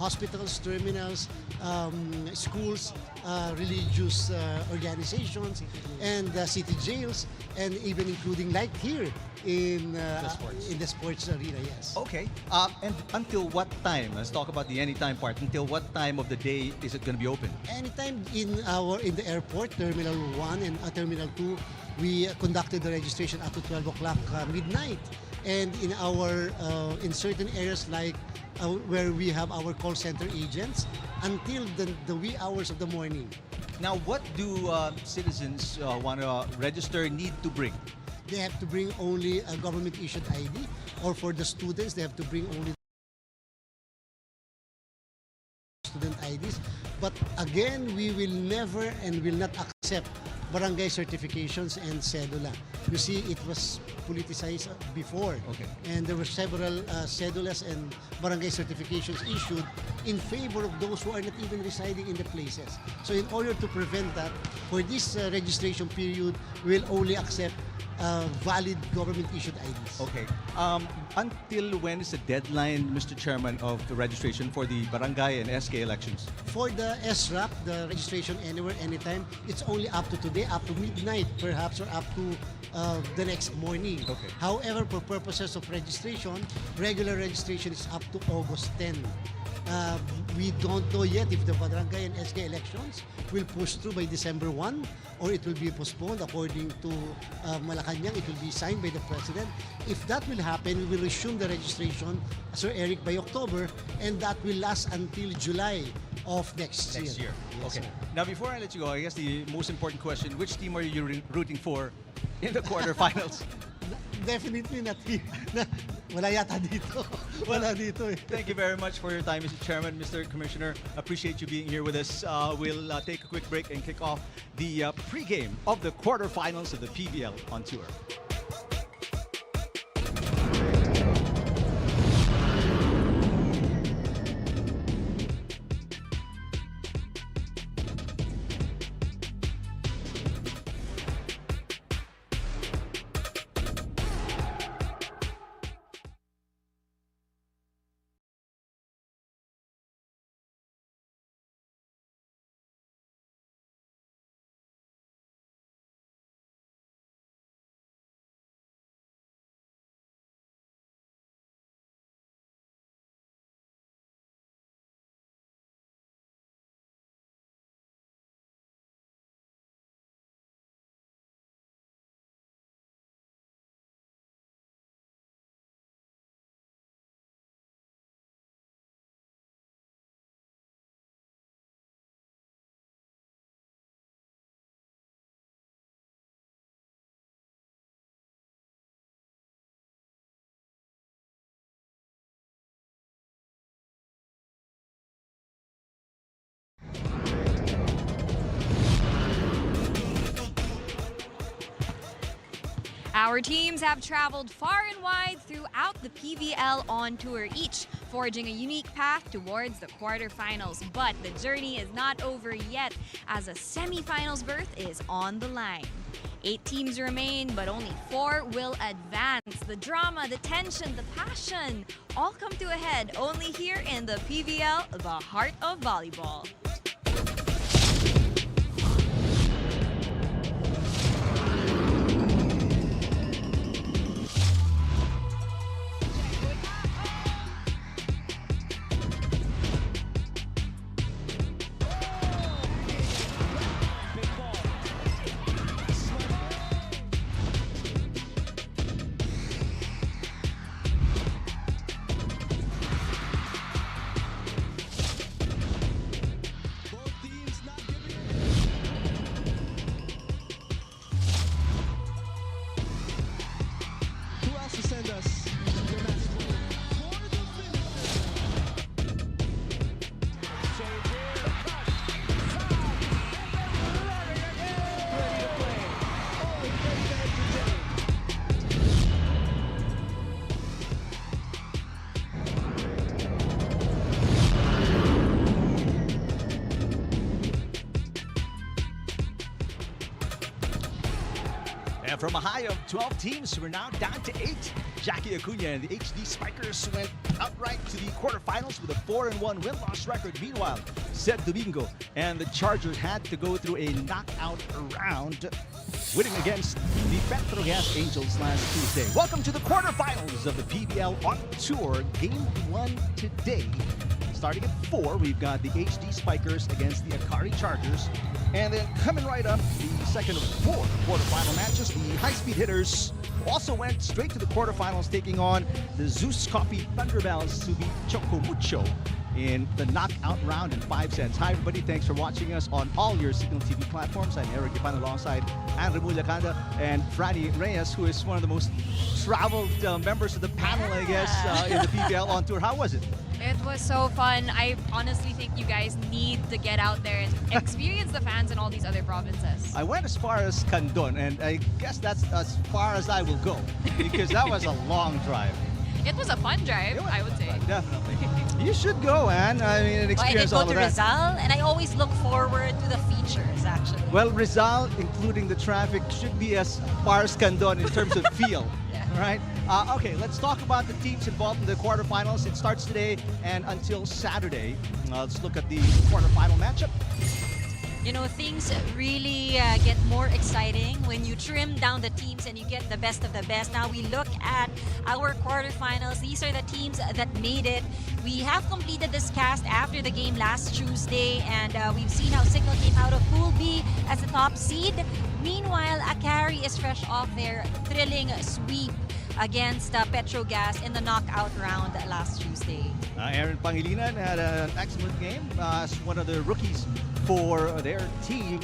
hospitals, terminals, schools, religious organizations, and city jails, and even including like here in the sports arena. Yes. Okay. And until what time? Let's talk about the anytime part. Until what time of the day is it going to be open? Anytime in the airport, Terminal 1 and Terminal 2, we conducted the registration up to 12 o'clock midnight. And in certain areas like where we have our call center agents until the wee hours of the morning. Now, what do citizens want to register need to bring? They have to bring only a government-issued ID, or for the students, they have to bring only student IDs. But again, we will never and will not accept barangay certifications and cedula. You see, it was politicized before. Okay. And there were several cedulas and barangay certifications issued in favor of those who are not even residing in the places. So in order to prevent that, for this registration period, we'll only accept valid government-issued IDs. Okay. Until when is the deadline, Mr. Chairman, of the registration for the barangay and SK elections? For the SRAP, the registration anywhere, anytime, it's only up to today, up to midnight perhaps, or up to the next morning. Okay. However, for purposes of registration, regular registration is up to August 10. We don't know yet if the barangay and SK elections will push through by December 1 or it will be postponed according to Malacanang. It will be signed by the President. If that will happen, we will resume the registration, Sir Eric, by October, and that will last until July of next year. Yes, Okay. sir. Now, before I let you go, I guess the most important question, which team are you rooting for in the quarterfinals? Definitely not here. Wala yata dito. Wala dito eh. Thank you very much for your time, Mr. Chairman, Mr. Commissioner. Appreciate you being here with us. We'll take a quick break and kick off the pregame of the quarterfinals of the PVL on tour. Our teams have traveled far and wide throughout the PVL on tour, each forging a unique path towards the quarterfinals. But the journey is not over yet, as a semifinals berth is on the line. 8 teams remain, but only 4 will advance. The drama, the tension, the passion, all come to a head only here in the PVL, the heart of volleyball. And from a high of 12 teams, we're now down to 8. Jackie Acuna and the HD Spikers went outright to the quarterfinals with a 4-1 win-loss record. Meanwhile, Zed Domingo and the Chargers had to go through a knockout round, winning against the Petrogas Angels last Tuesday. Welcome to the quarterfinals of the PVL on tour. Game 1 today. Starting at 4, we've got the HD Spikers against the Akari Chargers. And then coming right up, the second of 4 quarterfinal matches, the high-speed hitters also went straight to the quarterfinals, taking on the Zeus Coffee Thunderbells to beat Choco Mucho in the knockout round in 5 sets. Hi everybody, thanks for watching us on all your Cignal TV platforms. I'm Eric Ipan alongside Andre Mulacanda and Franny Reyes, who is one of the most traveled members of the panel, I guess, in the PVL on tour. How was it? It was so fun. I honestly think you guys need to get out there and experience the fans in all these other provinces. I went as far as Candon, and I guess that's as far as I will go, because that was a long drive. It was a fun drive, I would say. Definitely. You should go, Anne. I mean, and experience all of that. I did go to Rizal, and I always look forward to the features, actually. Well, Rizal, including the traffic, should be as far as Candon in terms of feel. Yeah. Right? Okay, let's talk about the teams involved in the quarterfinals. It starts today and until Saturday. Let's look at the quarterfinal matchup. You know, things really get more exciting when you trim down the teams and you get the best of the best. Now we look at our quarterfinals. These are the teams that made it. We have completed this cast after the game last Tuesday, and we've seen how Cignal came out of Pool B as the top seed. Meanwhile, Akari is fresh off their thrilling sweep against Petrogas in the knockout round last Tuesday. Aaron Pangilinan had an excellent game as one of the rookies for their team.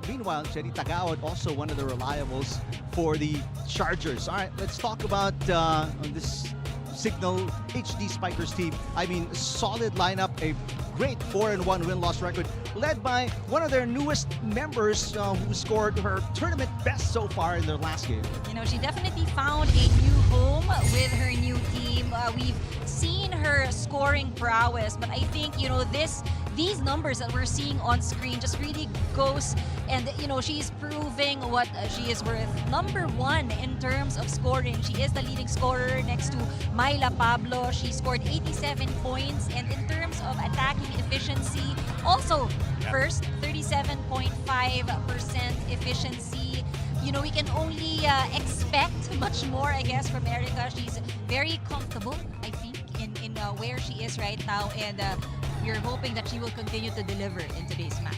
Meanwhile, Jerry Tagawad, also one of the reliables for the Chargers. All right, let's talk about this Cignal HD Spikers team. I mean, solid lineup, a great 4-1 win-loss record, led by one of their newest members who scored her tournament best so far in their last game. You know, she definitely found a new home with her new team. We've seen her scoring prowess, but I think, you know, these numbers that we're seeing on screen just really goes, and you know, she's proving what she is worth. Number 1 in terms of scoring. She is the leading scorer next to Myla Pablo. She scored 87 points, and in terms of attacking efficiency, also first, 37.5% efficiency. You know, we can only expect much more, I guess, from Erica. She's very comfortable, I think, in where she is right now, and we're hoping that she will continue to deliver in today's match.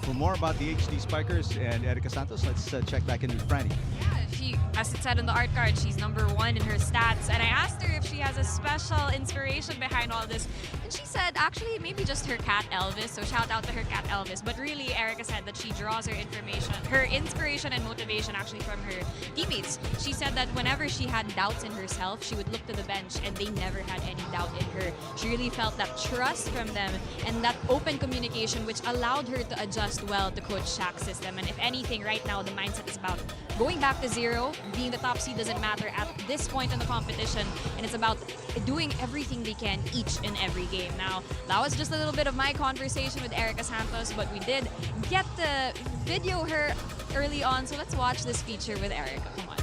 For more about the HD Spikers and Erica Santos, let's check back in with Franny. Yeah, she, as it said on the art card, she's number 1 in her stats. And I asked her if she has a special inspiration behind all this. And she said, actually, maybe just her cat Elvis. So shout out to her cat Elvis. But really, Erica said that she draws her inspiration and motivation actually from her teammates. She said that whenever she had doubts in herself, she would look to the bench and they never had any doubt in her. She really felt that trust from them and that open communication, which allowed her to adjust well to Coach Shaq's system. And if anything, right now, the mindset is about going back to 0. Being the top seed doesn't matter at this point in the competition, and it's about doing everything they can each and every game. Now, that was just a little bit of my conversation with Erica Santos, but we did get to video her early on, so let's watch this feature with Erica. Come on.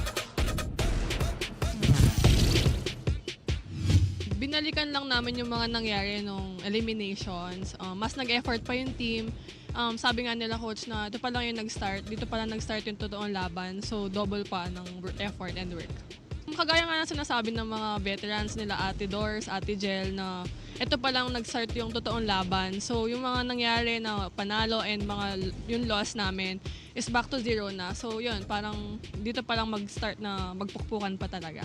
Binalikan lang namin yung mga nangyari nung eliminations. Mas nag-effort pa yung team. Sabi nga nila coach na ito pa lang yung nag-start. Dito pa lang nag-start yung totoong laban. So double pa ng effort and work. Kagaya nga na sinasabi ng mga veterans nila, Ate Doors, Ate Jel, na ito pa lang nag-start yung totoong laban. So yung mga nangyari na panalo and yung loss namin is back to 0 na. So yun, parang dito pa lang mag-start na magpukpukan pa talaga.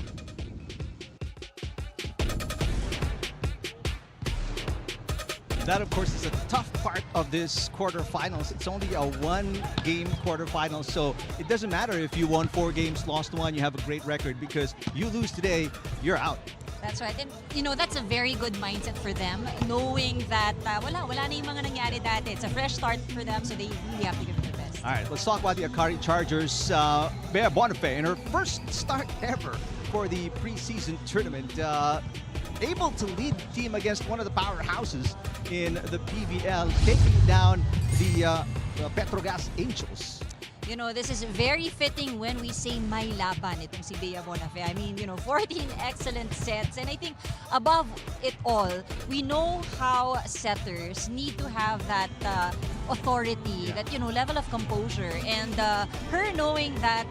That, of course, is a tough part of this quarterfinals. It's only a 1-game quarterfinal, so it doesn't matter if you won 4 games, lost 1, you have a great record, because you lose today, you're out. That's right. And, you know, that's a very good mindset for them, knowing that wala na yung mga nangyari dati. It's a fresh start for them, so they really have to give it their best. All right, let's talk about the Akari Chargers. Bea Bonifay, in her first start ever for the preseason tournament, able to lead the team against one of the powerhouses in the PVL, taking down the Petrogas Angels. You know, this is very fitting when we say may laban itong si Bea Bonafe. I mean, 14 excellent sets. And I think above it all, we know how setters need to have that authority, that, level of composure. And her knowing that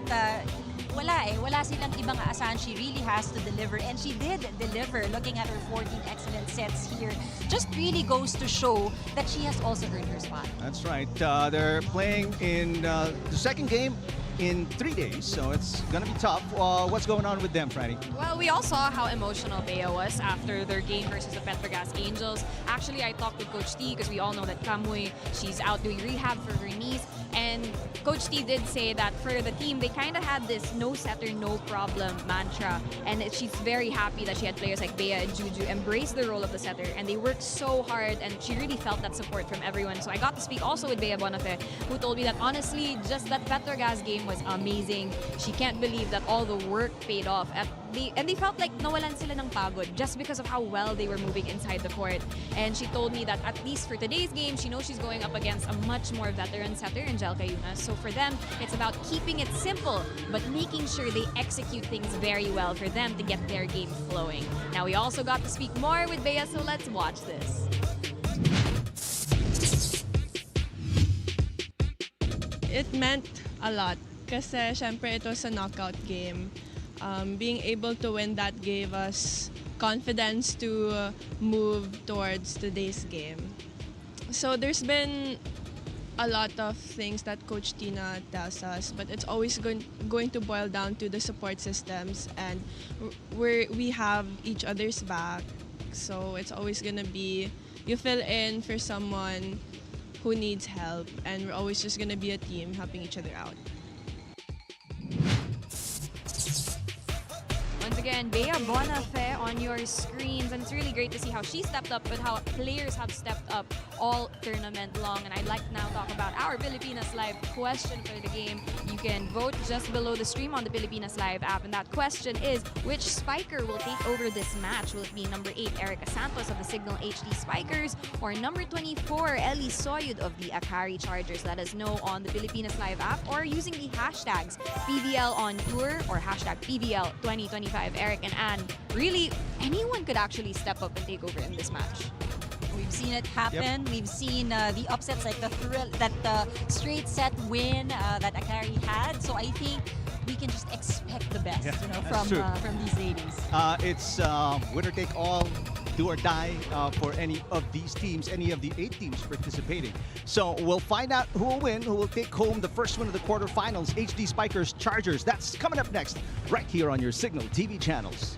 wala silang ibang aasahan. She really has to deliver, and she did deliver. Looking at her 14 excellent sets here, just really goes to show that she has also earned her spot. That's right. They're playing in the second game in 3 days, so it's gonna be tough. What's going on with them, Franny? Well, we all saw how emotional Bea was after their game versus the Petrogas Angels. Actually, I talked with Coach T because we all know that Kamui, she's out doing rehab for her knees. And Coach T did say that for the team, they kind of had this no setter, no problem mantra. And she's very happy that she had players like Bea and Juju embrace the role of the setter. And they worked so hard, and she really felt that support from everyone. So I got to speak also with Bea Bonafe, who told me that honestly, just that Petrogas game was amazing. She can't believe that all the work paid off. And they felt like nawalan sila ng pagod just because of how well they were moving inside the court. And she told me that at least for today's game, she knows she's going up against a much more veteran setter in Jelka Yunas. So for them, it's about keeping it simple, but making sure they execute things very well for them to get their game flowing. Now, we also got to speak more with Bea, so let's watch this. It meant a lot kasi syempre it was a knockout game. Being able to win that gave us confidence to move towards today's game. So there's been a lot of things that Coach Tina tells us, but it's always going to boil down to the support systems, and we have each other's back. So it's always gonna be, you fill in for someone who needs help, and we're always just gonna be a team helping each other out. Once again, Bea Bonafe on your screens, and it's really great to see how she stepped up, but how players have stepped up all tournament long. And I'd like to now talk about our Pilipinas Live question for the game. You can vote just below the stream on the Pilipinas Live app, and that question is, which spiker will take over this match? Will it be number 8, Erica Santos of the Cignal HD Spikers, or number 24, Ellie Soyud of the Akari Chargers? Let us know on the Pilipinas Live app or using the hashtags PVL on tour or hashtag PVL 2025. Eric and Anne, really, anyone could actually step up and take over in this match. We've seen it happen. Yep. We've seen the upsets, like the thrill, that straight set win that Akari had. So I think we can just expect the best, from these ladies. It's winner take all, do or die for any of these teams, any of the 8 teams participating. So we'll find out who will win, who will take home the first win of the quarterfinals. HD Spikers Chargers. That's coming up next, right here on your Cignal TV channels.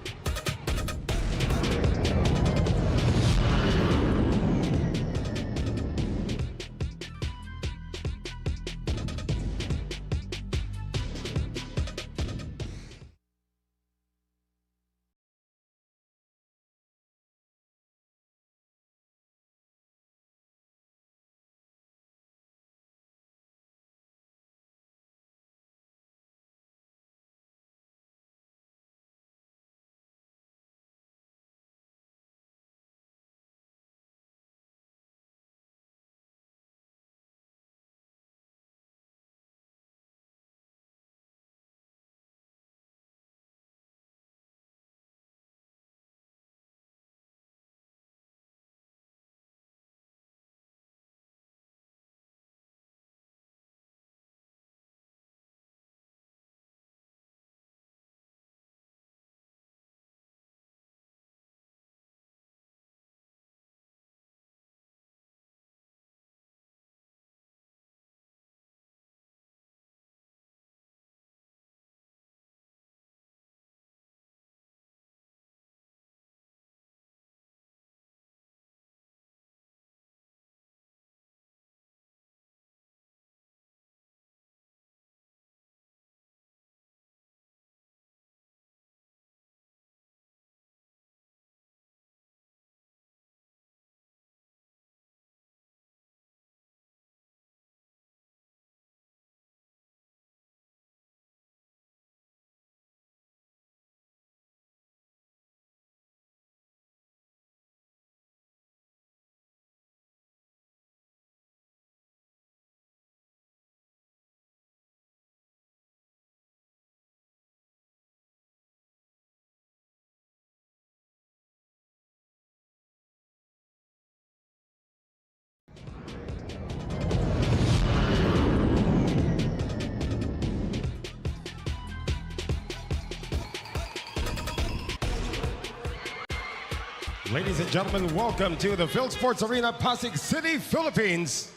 Ladies and gentlemen, welcome to the Phil Sports Arena, Pasig City, Philippines.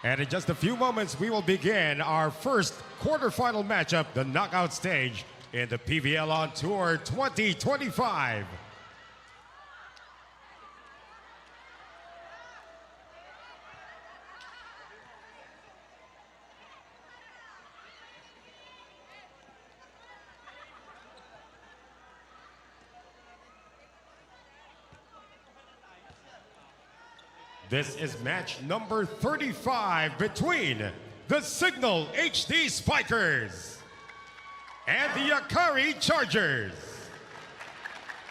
And in just a few moments, we will begin our first quarterfinal matchup, the knockout stage in the PVL on Tour 2025. This is match number 35 between the Cignal HD Spikers and the Akari Chargers.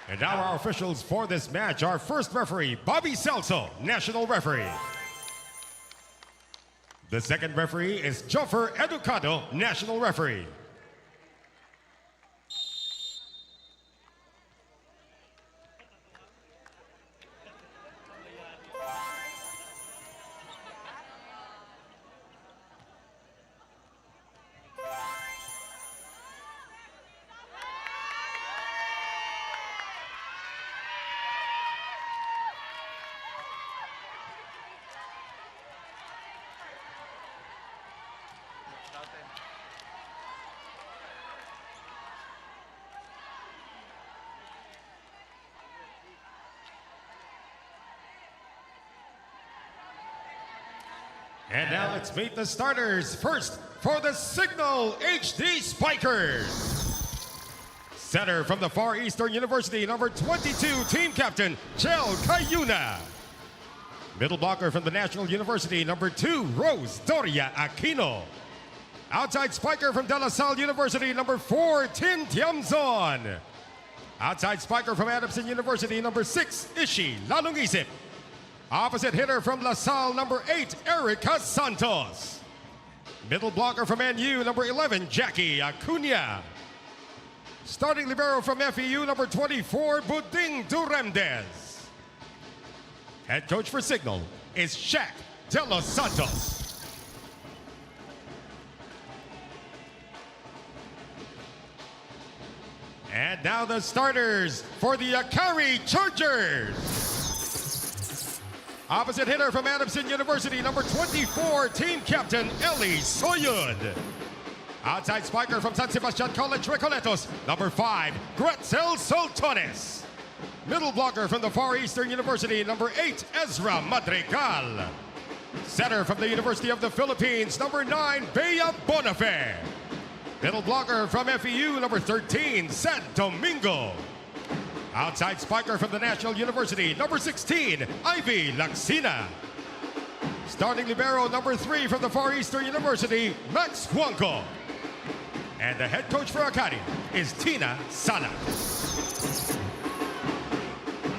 And now our officials for this match, our first referee, Bobby Celso, national referee. The second referee is Joffer Educado, national referee. And now let's meet the starters. First, for the Cignal HD Spikers. Center from the Far Eastern University, number 22, team captain, Chel Cayuna. Middle blocker from the National University, number 2, Rose Doria Aquino. Outside spiker from De La Salle University, number 4, Tin Tiamzon. Outside spiker from Adamson University, number 6, Ishi Lalungisip. Opposite hitter from La Salle, number 8, Erica Santos. Middle blocker from NU, number 11, Jackie Acuna. Starting libero from FEU, number 24, Buding Duremdes. Head coach for Cignal is Shaq De Los Santos. And now the starters for the Akari Chargers. Opposite hitter from Adamson University, number 24, team captain, Eli Soyud. Outside spiker from San Sebastian College, Recoletos, number 5, Gretzel Soltones. Middle blocker from the Far Eastern University, number 8, Ezra Madrigal. Center from the University of the Philippines, number 9, Bea Bonafe. Middle blocker from FEU, number 13, San Domingo. Outside spiker from the National University, number 16, Ivy Laxina. Starting libero, number 3 from the Far Eastern University, Max Juanco. And the head coach for Akari is Tina Sala. This is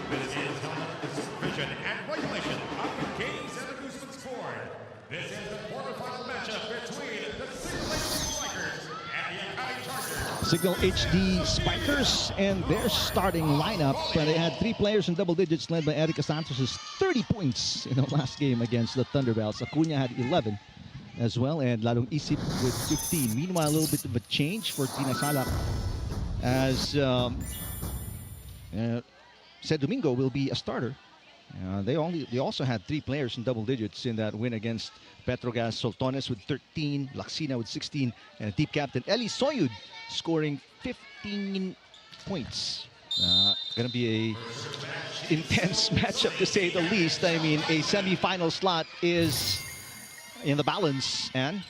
the supervision and regulation of the games and amusements board. This is the quarterfinal matchup between the Cignal HD Spikers and the Akari Chargers. Cignal HD Spikers and their starting lineup. They had 3 players in double digits led by Erica Santos' 30 points in the last game against the Thunderbells. Acuna had 11 as well, and Lalong Isip with 15. Meanwhile, a little bit of a change for Tina Sala as San Domingo will be a starter. They also had 3 players in double digits in that win against Petrogas. Soltones with 13, Laxina with 16, and team captain Eli Soyud scoring 15 points. Gonna be a intense matchup to say the least. I mean, a semi-final slot is in the balance, and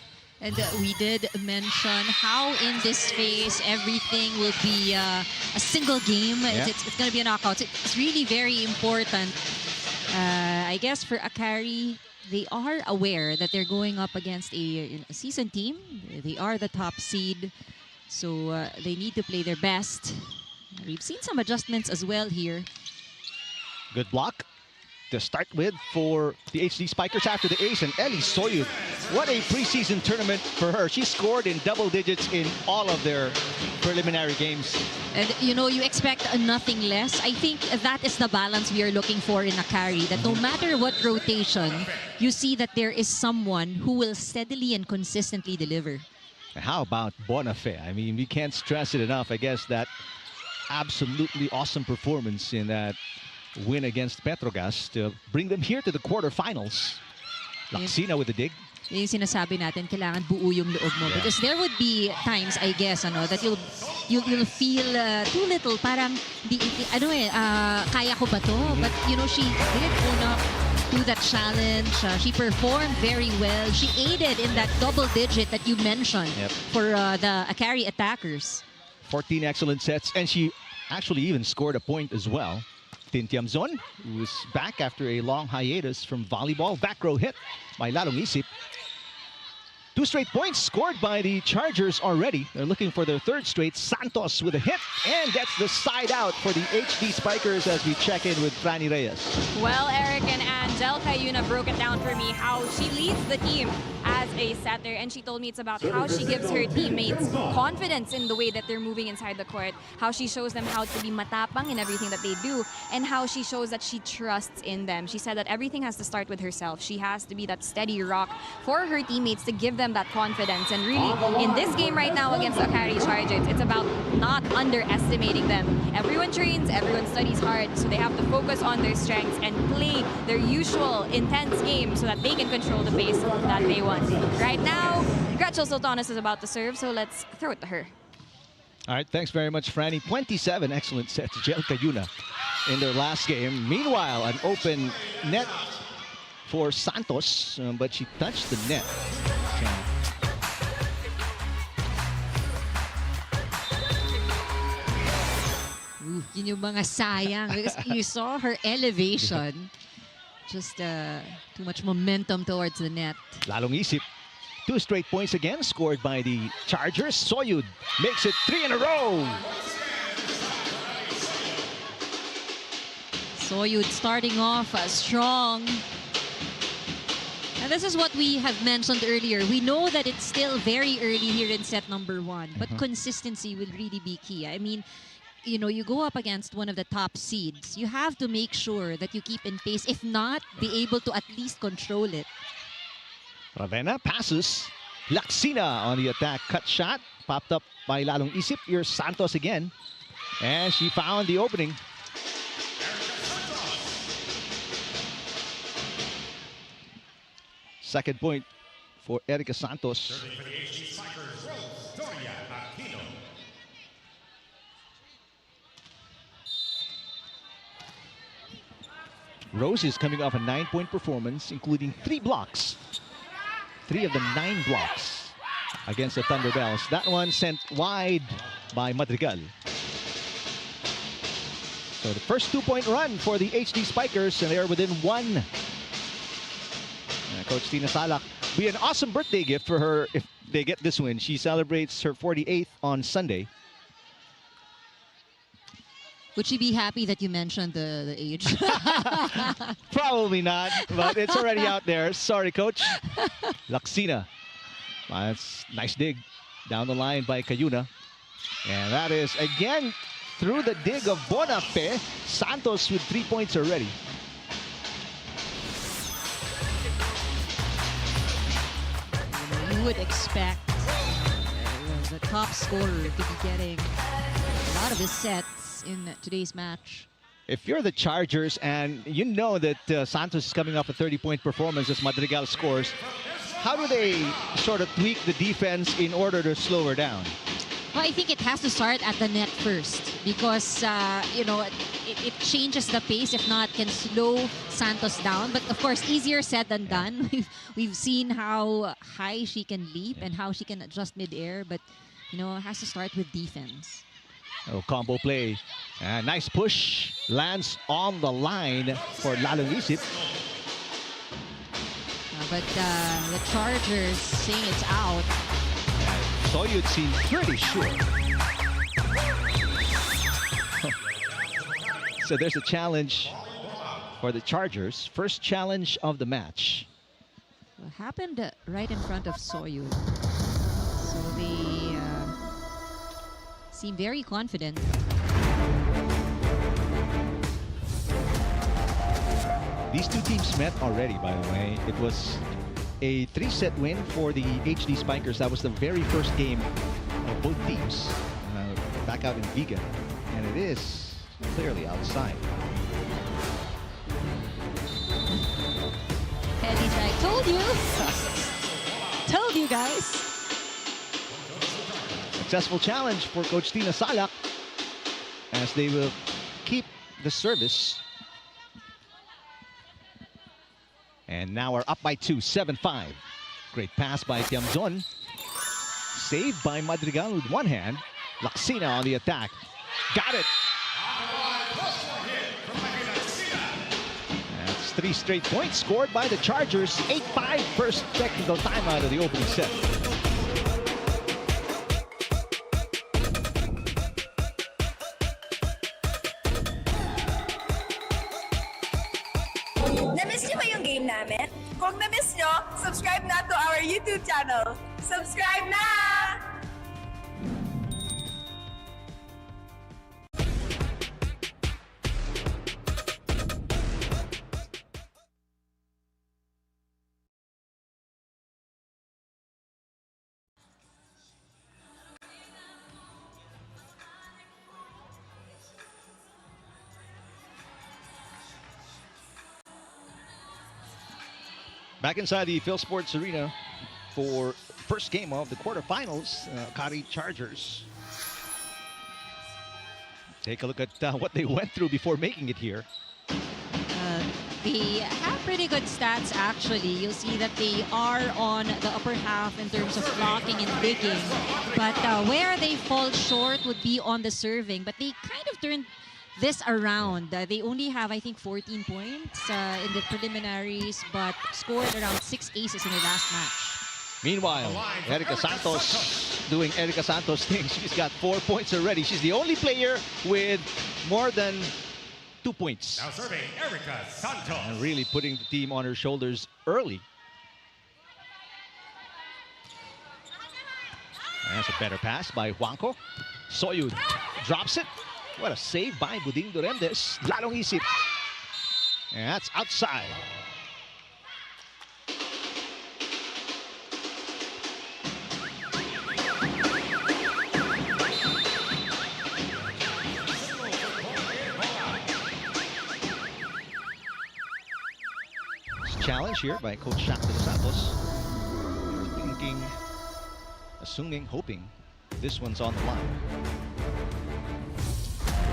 we did mention how in this phase everything will be a single game. Yeah. It's going to be a knockout. It's really very important. I guess for Akari, they are aware that they're going up against a seasoned team. They are the top seed, so they need to play their best. We've seen some adjustments as well here. good block to start with for the HD Spikers after the ace, and Eli Soyud. What a preseason tournament for her. She scored in double digits in all of their preliminary games. And you know, you expect nothing less. I think that is the balance we are looking for in Akari, that no matter what rotation, you see that there is someone who will steadily and consistently deliver. How about Bonafe? I mean, we can't stress it enough. I guess that absolutely awesome performance in that win against Petrogas to bring them here to the quarterfinals. Laksina with the dig. Yung sinasabi natin, kailangan buo yung loob mo. Because there would be times, I guess, that you'll feel too little. Parang, kaya ko ba to? But, she did own up to that challenge. She performed very well. She aided in that double digit that you mentioned for the Akari attackers. 14 excellent sets, and she actually even scored a point as well. Tin Tiamzon, who is back after a long hiatus from volleyball. Back row hit by Lalong Isip. 2 straight points scored by the Chargers already. They're looking for their 3rd straight. Santos with a hit and gets the side out for the HD Spikers as we check in with Franny Reyes. Well, Eric and Angelica Yuna broke it down for me how she leads the team as a setter, and she told me it's about how she gives her teammates confidence in the way that they're moving inside the court, how she shows them how to be matapang in everything that they do, and how she shows that she trusts in them. She said that everything has to start with herself. She has to be that steady rock for her teammates to give them that confidence. And really, in this game right now against Akari Chargers, it's about not underestimating them. Everyone trains, everyone studies hard, so they have to focus on their strengths and play their usual intense game so that they can control the pace that they want. Right now, Gretchen Sultanas is about to serve, so let's throw it to her. All right, thanks very much, Franny. 27 excellent sets. Jelka Yuna in their last game. Meanwhile, an open net for Santos, but she touched the net. Yun yung mga sayang. Because you saw her elevation. Just too much momentum towards the net. Lalong Isip. 2 straight points again scored by the Chargers. Soyud makes it 3 in a row. Soyud starting off strong. And this is what we have mentioned earlier. We know that it's still very early here in set number 1, but consistency will really be key. I mean, you go up against one of the top seeds. You have to make sure that you keep in pace. If not, be able to at least control it. Ravenna passes. Laksina on the attack. Cut shot. Popped up by Lalong Isip. Here's Santos again. And she found the opening. Second point for Erica Santos. Rose is coming off a 9-point performance, including 3 blocks. 3 of the 9 blocks against the Thunderbells. That one sent wide by Madrigal. So the first 2-point run for the HD Spikers, and they're within 1. Coach Tina Salak, be an awesome birthday gift for her if they get this win. She celebrates her 48th on Sunday. Would she be happy that you mentioned the age? Probably not, but it's already out there. Sorry, Coach. Laksina. That's nice dig down the line by Cayuna. And that is, again, through the dig of Bonafe. Santos with 3 points already. You would expect the top scorer to be getting a lot of his sets in today's match. If you're the Chargers and you know that Santos is coming off a 30-point performance as Madrigal scores, how do they sort of tweak the defense in order to slow her down? Well, I think it has to start at the net first because, it changes the pace. If not, can slow Santos down. But, of course, easier said than done. We've seen how high she can leap and how she can adjust mid-air. But, it has to start with defense. Oh, combo play. Nice push. Lands on the line for Lalong Isip. But the Chargers saying it's out. So you'd seem pretty sure. So there's a challenge for the Chargers. First challenge of the match. Well, happened right in front of Soyud. So they seem very confident. These two teams met already, by the way. It was a 3-set win for the HD Spikers. That was the very first game of both teams back out in Viga. And it is clearly outside. Told you. Told you guys. Successful challenge for Coach Tina Salak as they will keep the service. And now we're up by 2, 7-5. Great pass by Tiamzon. Saved by Madrigal with one hand. Laksina on the attack. Got it. That's 3 straight points scored by the Chargers. 8-5, first technical timeout of the opening set. Na-miss niyo ba yung game namin? Kung na-miss niyo, subscribe na to our YouTube channel. Subscribe na! Back inside the Phil Sports Arena for first game of the quarterfinals, Akari Chargers. Take a look at what they went through before making it here. They have pretty good stats, actually. You'll see that they are on the upper half in terms of blocking and digging. But where they fall short would be on the serving. But they kind of turned this around. They only have, I think, 14 points in the preliminaries, but scored around 6 aces in their last match. Meanwhile, Erica Santos doing Erica Santos things. She's got 4 points already. She's the only player with more than 2 points. Now serving Erica Santos. And really putting the team on her shoulders early. That's a better pass by Juanco. Soyud drops it. What a save by Buding Duremdes. Lalong isip. And that's outside. Challenge here by Coach Shaq de los Santos. They're thinking, assuming, hoping this one's on the line.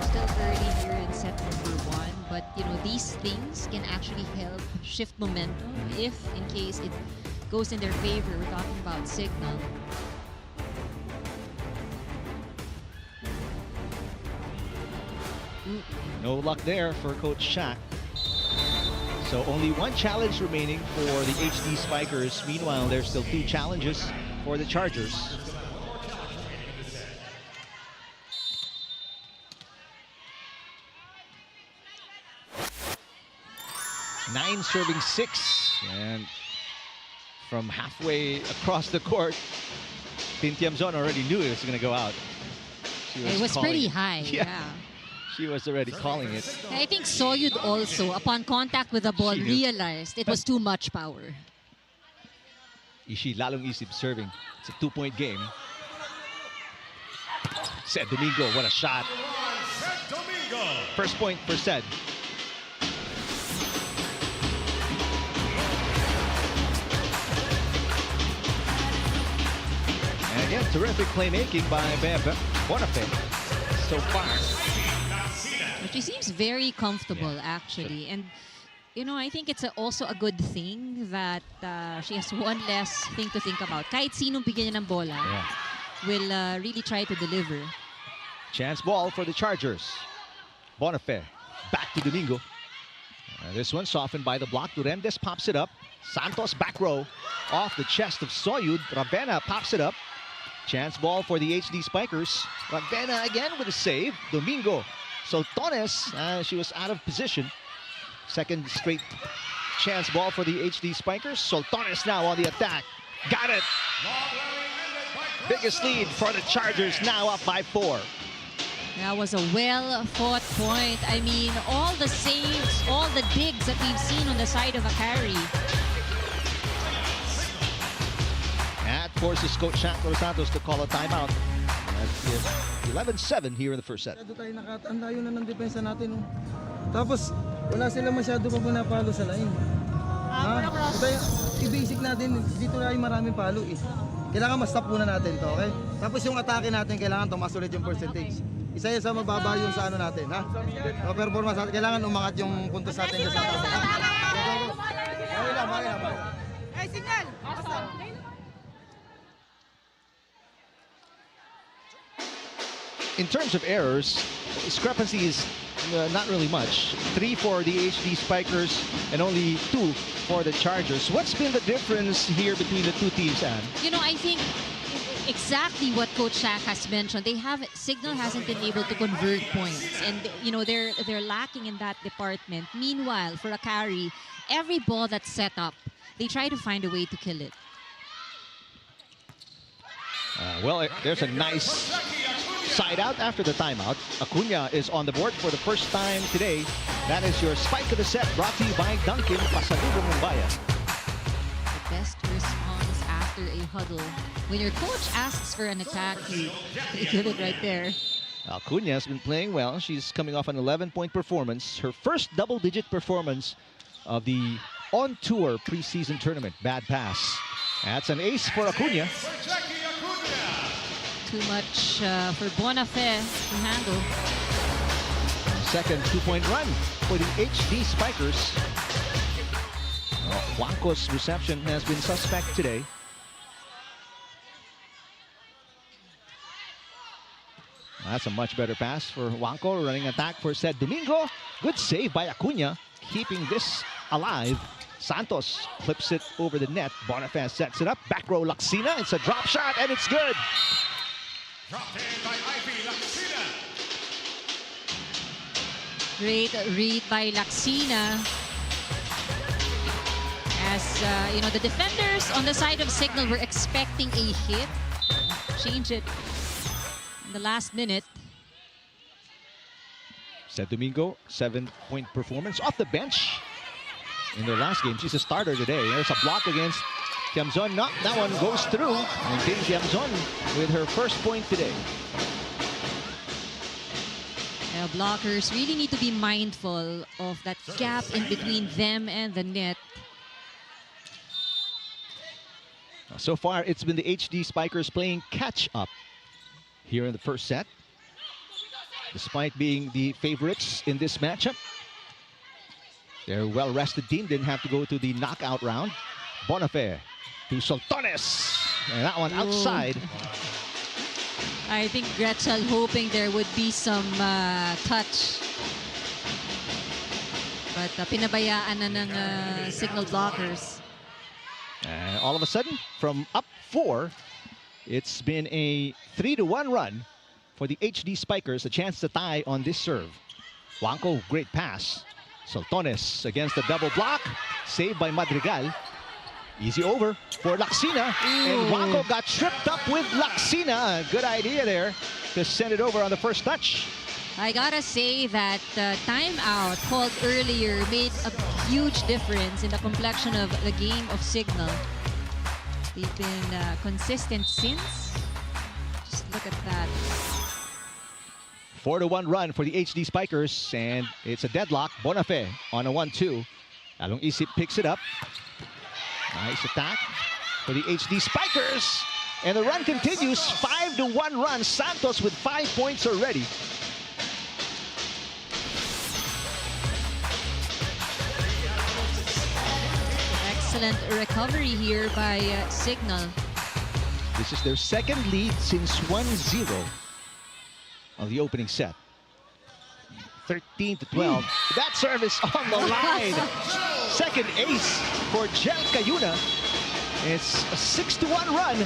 Still early here in set number 1, but you know, these things can actually help shift momentum if in case it goes in their favor. We're talking about Cignal. No luck there for Coach Shaq. So only one challenge remaining for the HD Spikers. Meanwhile, there's still 2 challenges for the Chargers. Nine serving 6, and from halfway across the court, Tin Tiamzon already knew it was going to go out. It was pretty high, yeah. She was already calling it. I think Soyud also, upon contact with the ball, realized it was too much power. Ishi lalong isip serving. It's a 2-point game. Sed Domingo, what a shot. First point for Sed. And again, terrific playmaking by Bonifay so far. She seems very comfortable, actually. And, you know, I think it's also a good thing that she has one less thing to think about. Kahit sinong bigyan niya ng bola, will really try to deliver. Chance ball for the Chargers. Bonifay back to Domingo. This one softened by the block. Duremdes pops it up. Santos back row off the chest of Soyud. Ravena pops it up. Chance ball for the HD Spikers. Ravena again with a save. Domingo. Soltones, she was out of position. Second straight chance ball for the HD Spikers. Soltones now on the attack. Got it. Biggest lead for the Chargers, now up by 4. That was a well-fought point. I mean, all the saves, all the digs that we've seen on the side of Akari. That forces Coach Shaq de los Santos to call a timeout. That's 11-7 here in the first set. Tayo ang layo na ng depensa natin. Tapos, wala sila masyado pa pinapalo sa line. Ito yung i-basic natin, dito na yung maraming palo eh. Kailangan ma-stop muna natin to, okay? Tapos yung atake natin, kailangan tumas ulit yung percentage. Isa yun sa mababa yung sa ano natin, ha? So, performance natin, kailangan umangat yung puntos natin sa atin. Okay lang. Ay, Cignal! In terms of errors, discrepancy is not really much. 3 for the HD Spikers and only 2 for the Chargers. What's been the difference here between the two teams, Anne? You know, I think exactly what Coach Shaq has mentioned. Cignal hasn't been able to convert points, and you know they're lacking in that department. Meanwhile, for Akari, every ball that's set up, they try to find a way to kill it. Well, there's a nice side out after the timeout. Acuna is on the board for the first time today. That is your spike of the set, brought to you by Dunkin' Pasalubong ng Bayan. The best response after a huddle. When your coach asks for an attack, you kill it right there. Acuna has been playing well. She's coming off an 11-point performance. Her first double-digit performance of the on-tour preseason tournament. Bad pass. That's an ace for Acuna. Too much for Bonafé to handle. Second 2-point run for the HD Spikers. Juanco's reception has been suspect today. That's a much better pass for Juanco, running attack for Sed Domingo. Good save by Acuna, keeping this alive. Santos clips it over the net. Bonifaz sets it up. Back row Laxina. It's a drop shot and it's good. Dropped in by Ivy Laxina. Great read by Laxina. As you know, the defenders on the side of Cignal were expecting a hit. Change it in the last minute. Sed Domingo, 7-point performance off the bench in their last game. She's a starter today. There's a block against Tiamzon. No, that one goes through. And Ding Tiamzon with her first point today. Blockers really need to be mindful of that gap in between them and the net. So far, it's been the HD Spikers playing catch-up here in the first set. Despite being the favorites in this matchup, their well-rested team didn't have to go to the knockout round. Bonafé to Soltones. And that one outside. I think Gretschel hoping there would be some touch. But pinabayaan na ng Cignal blockers. And all of a sudden, from up 4, it's been a 3-1 run for the HD Spikers. A chance to tie on this serve. Juanco, great pass. Soltones against the double block. Saved by Madrigal. Easy over for Laxina. And Juanco got tripped up with Laxina. Good idea there to send it over on the first touch. I gotta say that timeout called earlier made a huge difference in the complexion of the game of Cignal. They've been consistent since. Just look at that. 4-1 run for the HD Spikers, and it's a deadlock. Bonafé on a 1-2. Along Isip picks it up. Nice attack for the HD Spikers. And the run continues. 5-1 run. Santos with 5 points already. Excellent recovery here by Cignal. This is their second lead since 1-0 of the opening set. 13-12. That service on the line. Second ace for Jel Cayuna. It's a 6-1 run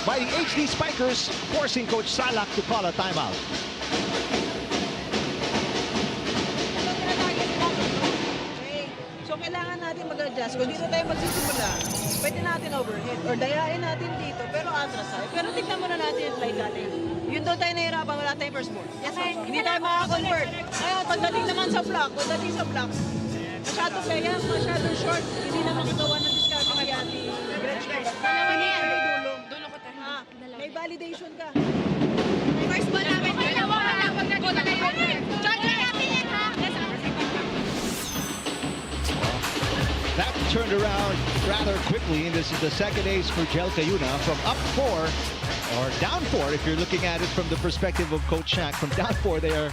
by the HD Spikers, forcing Coach Salak to call a timeout. So kailangan natin mag-adjust. Kung dito tayo magsisimula, pwede natin overhead or dayain natin dito, pero atras tayo. Pero tignan muna natin yung flight natin. Yun doon tayo nahirapan, wala tayong first ball. Yes, hindi tayo makaka-convert. Ngayon, pagdating naman sa block, masyado kaya, masyado short, hindi naman kagawa ng discard kay Ate Gretchen. Dulo ko tayo. May validation ka. First ball namin. That turned around rather quickly, and this is the second ace for Jel Cayuna from up 4, or down 4 if you're looking at it from the perspective of Coach Shaq. From down 4, they are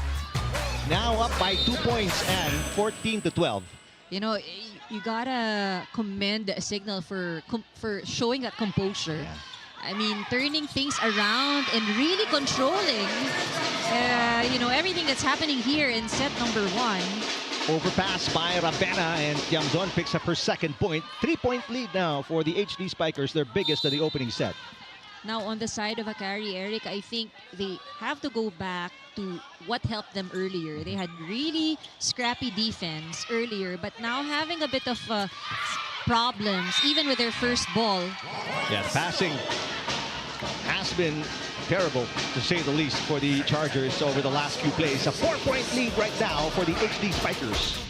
now up by 2 points and 14-12. You know, you gotta commend Cignal for showing that composure. Yeah. I mean, turning things around and really controlling, you know, everything that's happening here in set number 1. Overpass by Rabena, and Tiamzon picks up her second point. 3-point lead now for the HD Spikers, their biggest of the opening set. Now, on the side of Akari, Eric, I think they have to go back to what helped them earlier. They had really scrappy defense earlier, but now having a bit of problems, even with their first ball. Yeah, the passing has been terrible, to say the least, for the Chargers over the last few plays. A 4-point lead right now for the HD Spikers.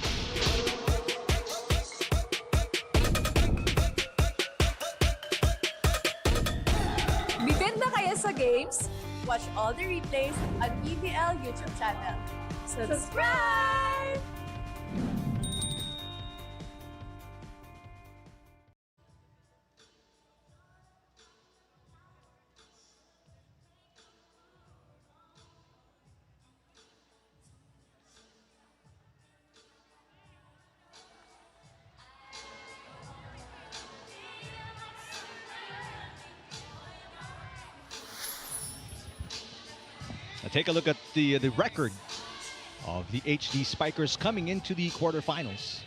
Bitin ba kayo sa games? Watch all the replays on PVL YouTube channel. Subscribe! Now take a look at the record of the HD Spikers coming into the quarterfinals.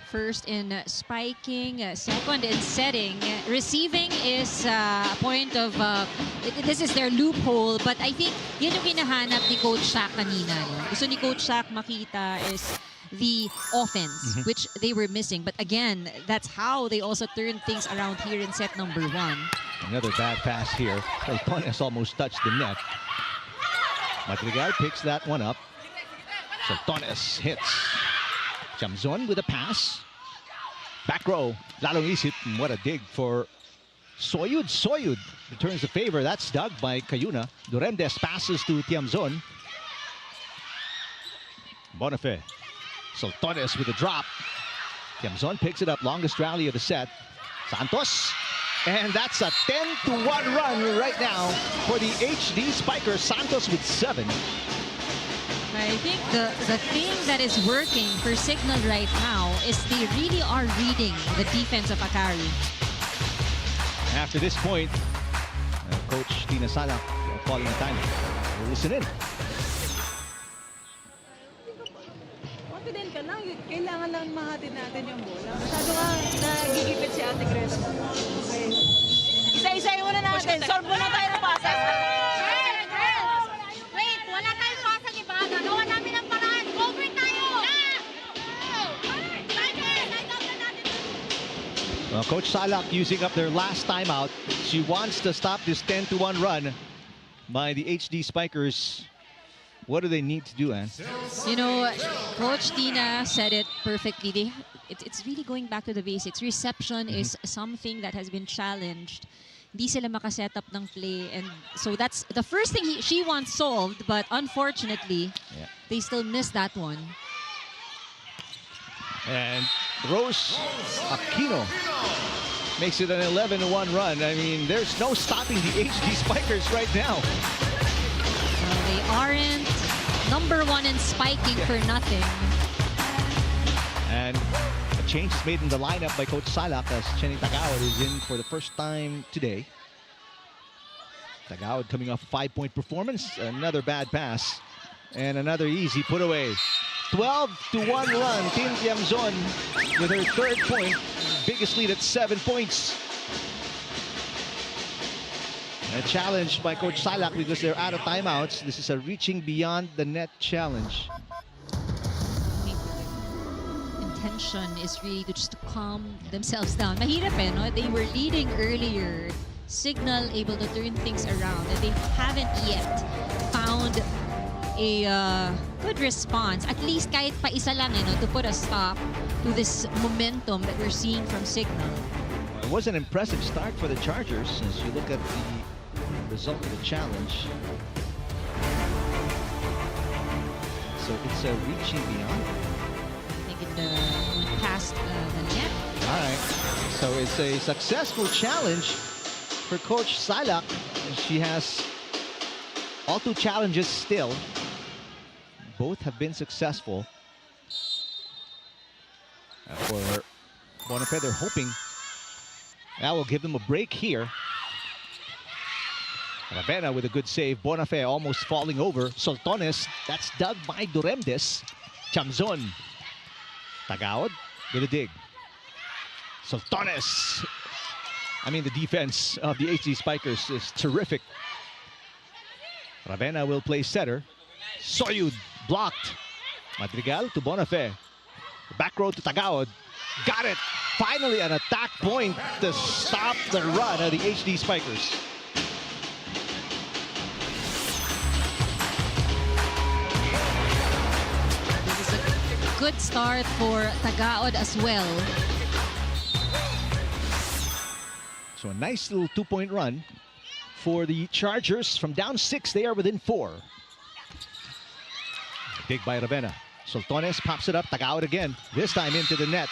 First in spiking, second in setting. Receiving is a point of, this is their loophole, but I think yun yung hinahanap ni Coach Shaq kanina. No? Gusto ni Coach Shaq makita is the offense, which they were missing. But again, that's how they also turned things around here in set number 1. Another bad pass here. Saltones almost touched the net. Madrigal picks that one up. Saltones hits. Tiamzon with a pass. Back row. Lalong isip. What a dig for Soyud. Soyud returns the favor. That's dug by Cayuna. Durendes passes to Tiamzon. Bonifay. Saltones with a drop. Tiamzon picks it up. Longest rally of the set. Santos. And that's a 10-1 run right now for the HD Spikers. Santos with 7. I think the thing that is working for Cignal right now is they really are reading the defense of Akari. After this point, Coach Tina Salak calling a time. We'll listen in. Confident ka lang. Kailangan lang mahatid natin yung bola. Masyado nga nagigipit si Ate Grace. Okay. Isa-isayin muna natin. Solve muna tayo ng pasa. Wait, wala tayong pasa, di ba? Gagawa namin ang paraan. Over tayo! Coach Salak using up their last timeout. She wants to stop this 10-1 run by the HD Spikers. What do they need to do, Ann? You know, Coach Tina said it perfectly. It's really going back to the basics. Reception is something that has been challenged. Hindi sila makaset up ng play. And so that's the first thing she wants solved. But unfortunately, they still missed that one. And Rose Aquino makes it an 11-1 run. I mean, there's no stopping the HD Spikers right now. They aren't #1 in spiking for nothing. And a change is made in the lineup by Coach Salak as Chenny Tagawad is in for the first time today. Tagawad coming off a 5-point performance. Another bad pass. And another easy put away. 12-1 run. Team Tiamzon with her third point. Biggest lead at 7 points. A challenge by Coach Salak because they're out of timeouts. This is a reaching beyond the net challenge. Intention is really to just to calm themselves down. Mahirap no? They were leading earlier. Cignal able to turn things around, and they haven't yet found a good response. At least kahit pa isa lang no, to put a stop to this momentum that we're seeing from Cignal. It was an impressive start for the Chargers as you look at the result of the challenge. So it's a reaching beyond. I think it went past the net. All right. So it's a successful challenge for Coach Salak. She has all 2 challenges still. Both have been successful. For Bonifay, they're hoping that will give them a break here. Ravena with a good save. Bonifay almost falling over. Soltones, that's dug by Duremdes. Chamzon. Tagaod with a dig. Soltones. I mean, the defense of the HD Spikers is terrific. Ravena will play setter. Soyud blocked. Madrigal to Bonifay. Back row to Tagaod. Got it. Finally an attack point to stop the run of the HD Spikers. This is a good start for Tagaod as well. So a nice little 2-point run for the Chargers. From down 6, they are within 4. Dig by Ravena. Soltones pops it up. Tagaod again. This time into the net.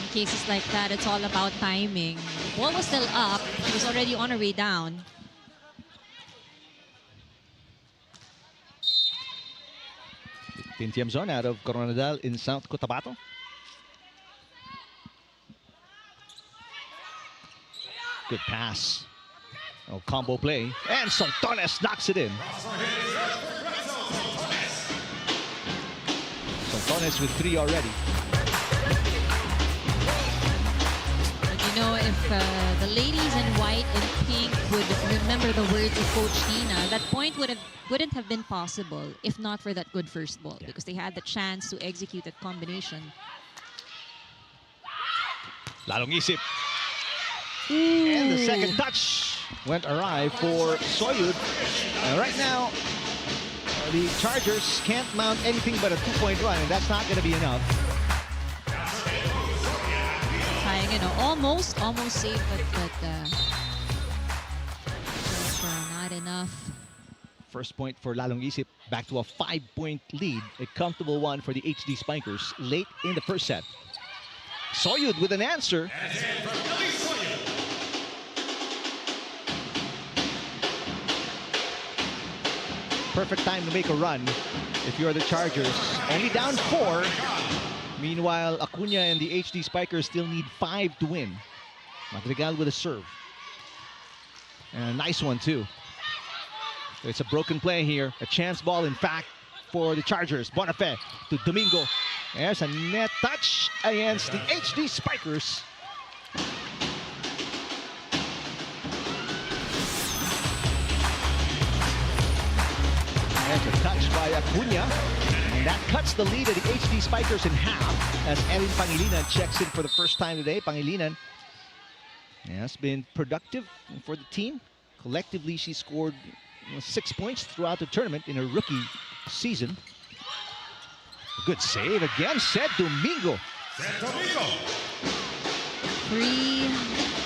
In cases like that, it's all about timing. Ball was still up. He was already on her way down. Tintiamzon out of Coronadal in South Cotabato. Good pass. Oh, combo play. And Soltones knocks it in. Soltones with 3 already. But you know, if the ladies in white and pink would remember the words of Coach Tina, that point wouldn't have been possible if not for that good first ball, because they had the chance to execute that combination. Lalong isip. And the second touch went awry for Soyud. And right now, the Chargers can't mount anything but a 2-point run, and that's not going to be enough. Sayang, you know, almost safe, but just not enough. First point for Lalong Isip, back to a 5-point lead. A comfortable one for the HD Spikers late in the first set. Soyud with an answer. Perfect time to make a run if you're the Chargers. Only down 4. Meanwhile, Acuna and the HD Spikers still need 5 to win. Madrigal with a serve. And a nice one, too. It's a broken play here. A chance ball, in fact, for the Chargers. Bonifay to Domingo. There's a net touch against the HD Spikers. There's a touch by Acuna. And that cuts the lead of the HD Spikers in half as Erin Pangilinan checks in for the first time today. Pangilinan has been productive for the team. Collectively, she scored 6 points throughout the tournament in her rookie season. Good save again, Sed Domingo. 3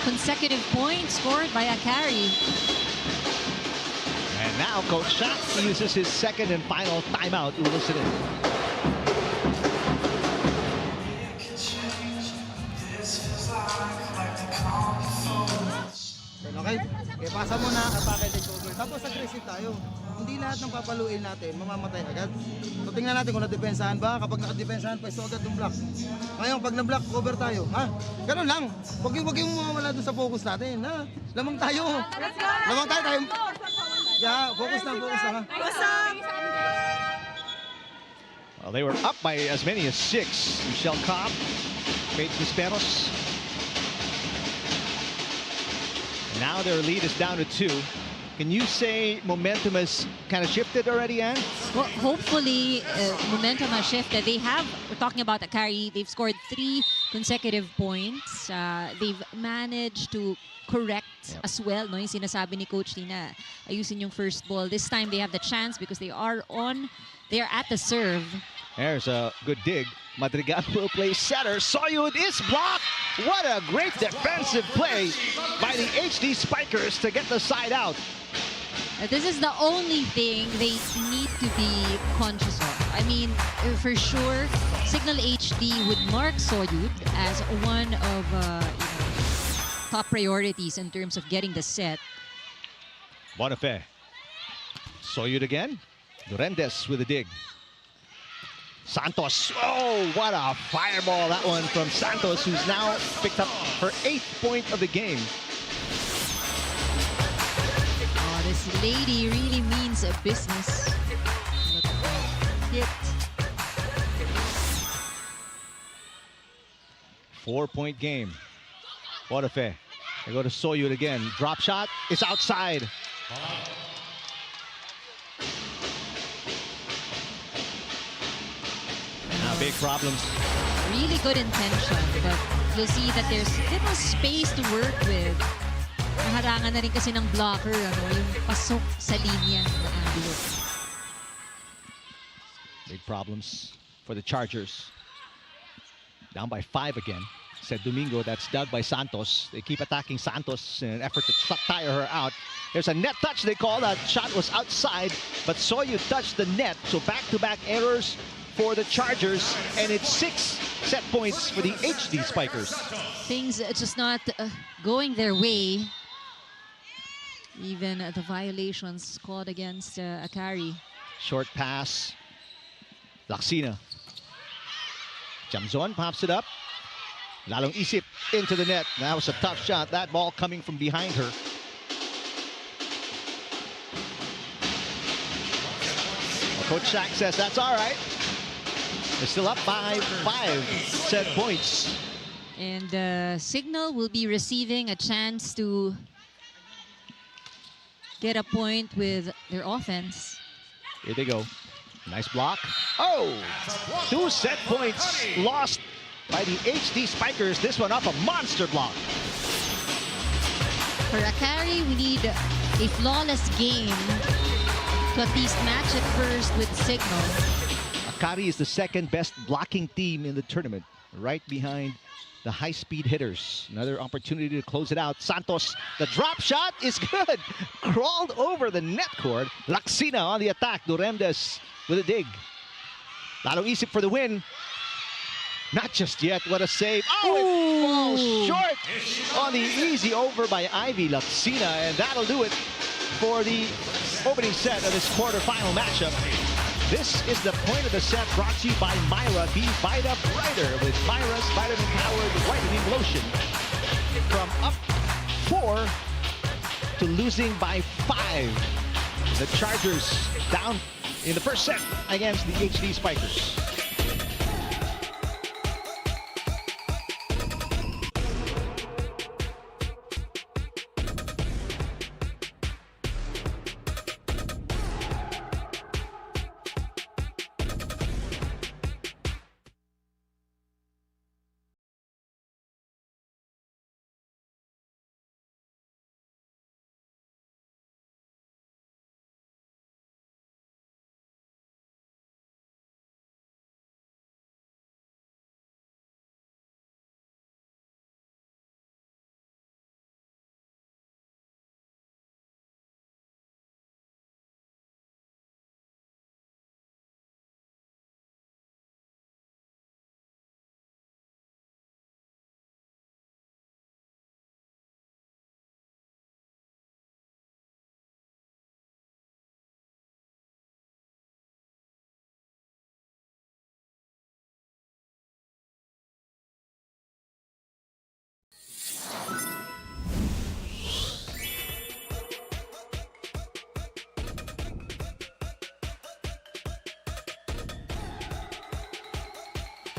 consecutive points scored by Akari. And now Coach Shaq uses his second and final timeout. We'll listen in. Okay? Pasa mo na, atake take over. Tapos aggressive tayo. Hindi lahat ng papaluin natin, mamamatay agad. So tingnan natin kung nadepensahan ba. Kapag nakadepensahan, pwesto agad yung block. Ngayon, pag na-block, cover tayo. Ha? Ganun lang. Huwag yung mawawala doon sa focus natin. Ha? Lamang tayo. Lamang tayo. Yeah, focus lang, ha? Well, they were up by as many as 6. Michelle Cobb, Paige Nisperos. Now their lead is down to 2. Can you say momentum has kind of shifted already, Ann? Well, hopefully momentum has shifted. We're talking about Akari, they've scored 3 consecutive points. They've managed to correct as well, no? Yung sinasabi ni Coach Tina, ayusin yung first ball. This time they have the chance because they are at the serve. There's a good dig. Madrigal will play setter. Soyud is blocked. What a great defensive play by the HD Spikers to get the side out. This is the only thing they need to be conscious of. I mean, for sure, Cignal HD would mark Soyud as one of top priorities in terms of getting the set. Bonifay. Soyud again. Durendes with a dig. Santos. Oh, what a fireball that one from Santos, who's now picked up her 8th point of the game. Oh, this lady really means a business. Look at that hit. 4-point game. Bonifay. They go to Soyud again. Drop shot. It's outside. Now big problems. Really good intention, but you'll see that there's little space to work with. Naharangan na rin kasi ng blocker, yung pasok sa linya na angulo. Big problems for the Chargers. Down by 5 again. Said Domingo, that's dug by Santos. They keep attacking Santos in an effort to tire her out. There's a net touch they call. That shot was outside, but Soyud touched the net. So back-to-back errors for the Chargers, and it's 6 set points for the HD Spikers. Things just not going their way. Even the violations called against Akari. Short pass. Laksina. Jamzon pops it up. Lalong isip into the net. That was a tough shot. That ball coming from behind her. Well, Coach Shaq says that's all right. They're still up by 5 set points. And Cignal will be receiving a chance to get a point with their offense. Here they go. Nice block. Oh! 2 set points lost by the HD Spikers. This one off a monster block. For Akari, we need a flawless game to at least match it first with Cignal. Akari is the 2nd best blocking team in the tournament, right behind the high-speed hitters. Another opportunity to close it out. Santos, the drop shot is good. Crawled over the net cord. Laksina on the attack. Durendes with a dig. Lalong isip for the win. Not just yet. What a save. Oh, it falls short on the easy over by Ivy Laksina, and that'll do it for the opening set of this quarterfinal matchup. This is the point of the set, brought to you by Myra. Be Vita Brighter with Myra's vitamin-powered whitening lotion. From up 4 to losing by 5. The Chargers down in the first set against the HD Spikers.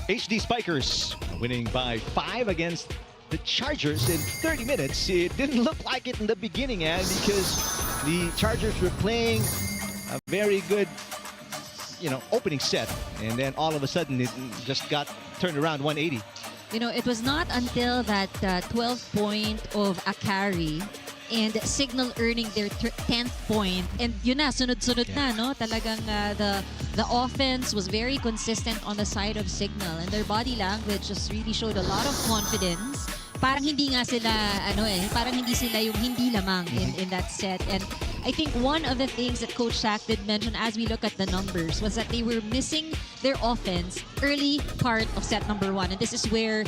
HD Spikers winning by 5 against the Chargers in 30 minutes. It didn't look like it in the beginning, Anne, because the Chargers were playing a very good, opening set, and then all of a sudden it just got turned around 180. It was not until that 12th point of Akari and Cignal earning their 10th point, and yun na, sunod-sunod na, no? Talagang the offense was very consistent on the side of Cignal, and their body language just really showed a lot of confidence. Parang hindi nga sila, parang hindi sila yung hindi lamang in that set. And I think one of the things that Coach Shaq did mention as we look at the numbers was that they were missing their offense early part of set number 1. And this is where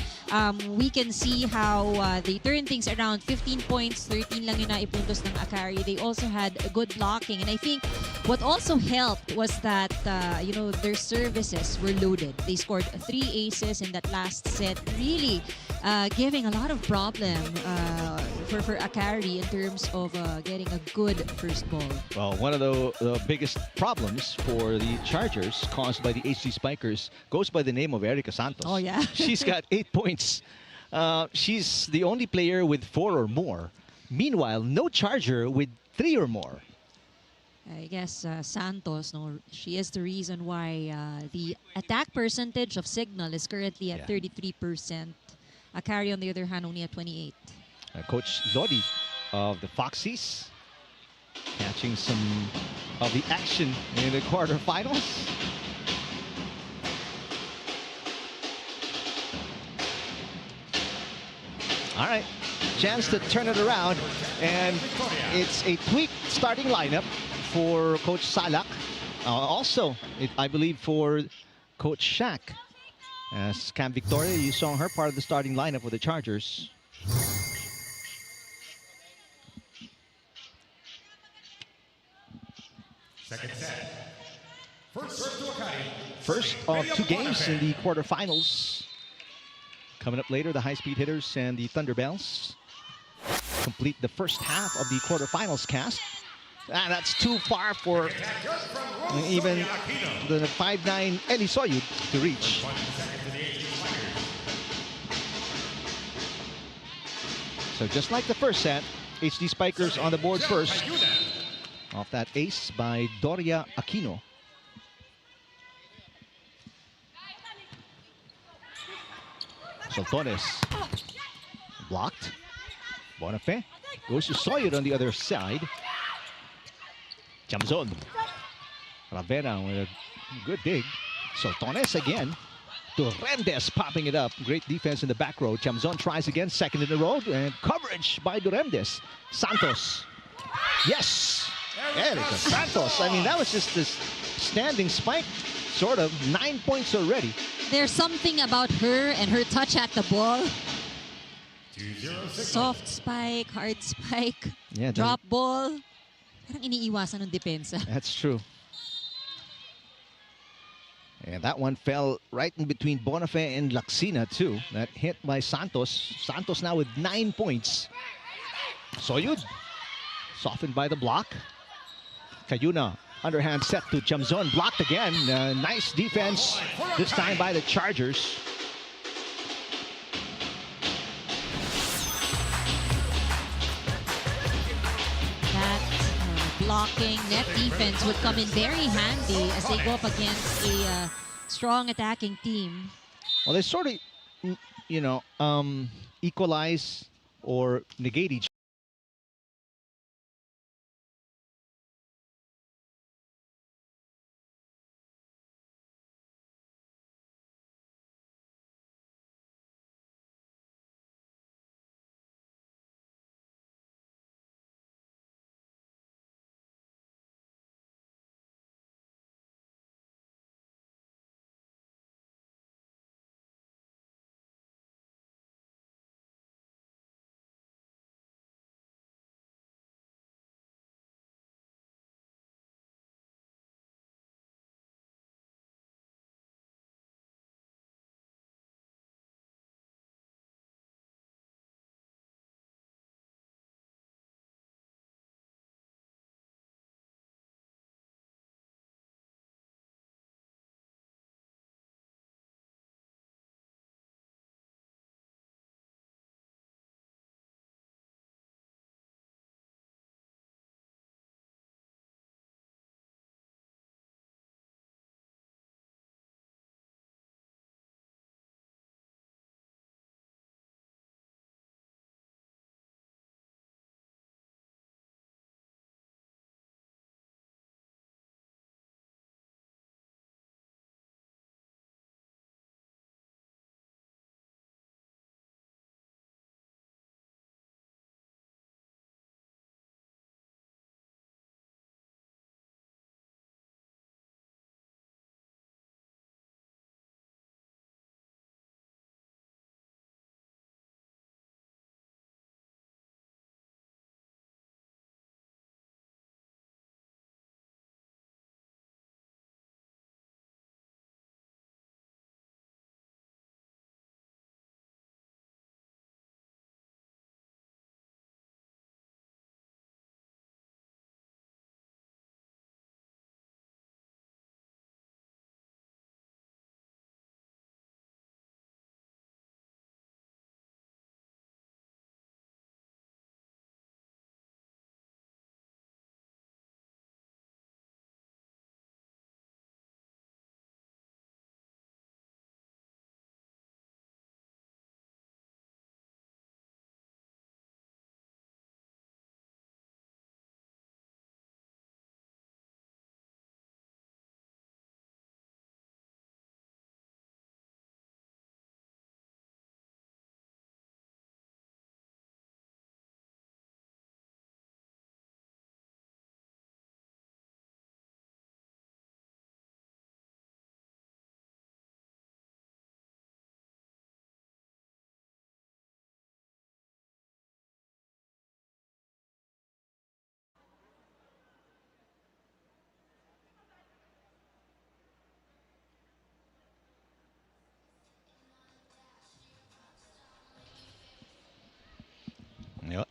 we can see how they turn things around. 15 points, 13 lang yung naipuntos ng Akari. They also had good blocking. And I think what also helped was that, their services were loaded. They scored 3 aces in that last set, really giving a lot of problem for Akari in terms of getting a good first ball. Well, one of the biggest problems for the Chargers caused by the HD Spikers goes by the name of Erica Santos. Oh, yeah. She's got 8 points. She's the only player with 4 or more. Meanwhile, no Charger with 3 or more. I guess Santos, she is the reason why the attack percentage of Cignal is currently at 33%. Akari, on the other hand, only at 28%. Coach Lodi of the Foxies catching some of the action in the quarterfinals. All right, chance to turn it around, and it's a tweaked starting lineup for Coach Salak. Also, I believe for Coach Shaq. As Cam Victoria, you saw her part of the starting lineup with the Chargers. Second set. First serve to Akari. First of 2 games in the quarterfinals. Coming up later, the high-speed hitters and the Thunderbells complete the first half of the quarterfinals cast. That's too far for even the 5'9" Eli Soyud to reach. So just like the first set, HD Spikers on the board first. Off that ace by Doria Aquino. Soltones blocked. Bonifay goes to Soyud on the other side. Chamzon. Ravena with a good dig. Soltones again. Duremdes popping it up. Great defense in the back row. Chamzon tries again, second in a row, and coverage by Duremdes. Santos. Yes! Erica Santos. I mean, that was just this standing spike, sort of. 9 points already. There's something about her and her touch at the ball. Soft spike, hard spike, drop ball. Parang iniiwasan ng depensa. That's true. And that one fell right in between Bonifay and Laxina, too. That hit by Santos. Santos now with 9 points. Soyud, softened by the block. Cayuna, underhand set to Chamzon, blocked again. Nice defense, this time by the Chargers. That blocking net defense would come in very handy as they go up against a strong attacking team. Well, they sort of, equalize or negate each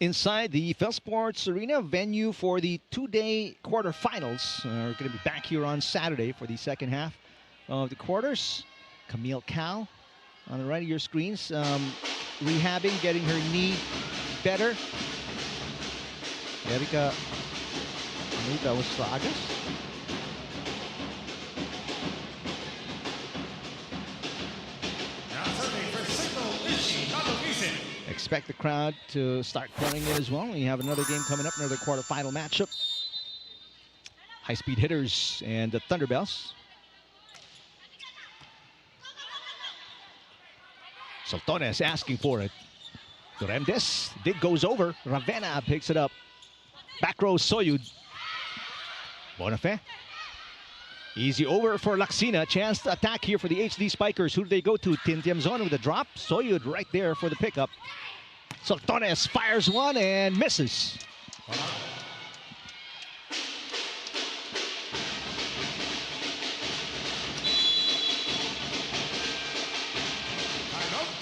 Inside the Phil Sports Arena, venue for the two-day quarterfinals. We're going to be back here on Saturday for the second half of the quarters. Camille Cal on the right of your screens, rehabbing, getting her knee better. Erika Wastragas. Now serving for Cignal HD. Expect the crowd to start pouring in as well. We have another game coming up, another quarterfinal matchup. High-speed hitters and the Thunderbells. Soltones asking for it. Duremdes, dig goes over. Ravenna picks it up. Back row Soyud. Bonafé. Easy over for Laksina. Chance to attack here for the HD Spikers. Who do they go to? Tintiamzon with a drop. Soyud right there for the pickup. Soltones fires one and misses.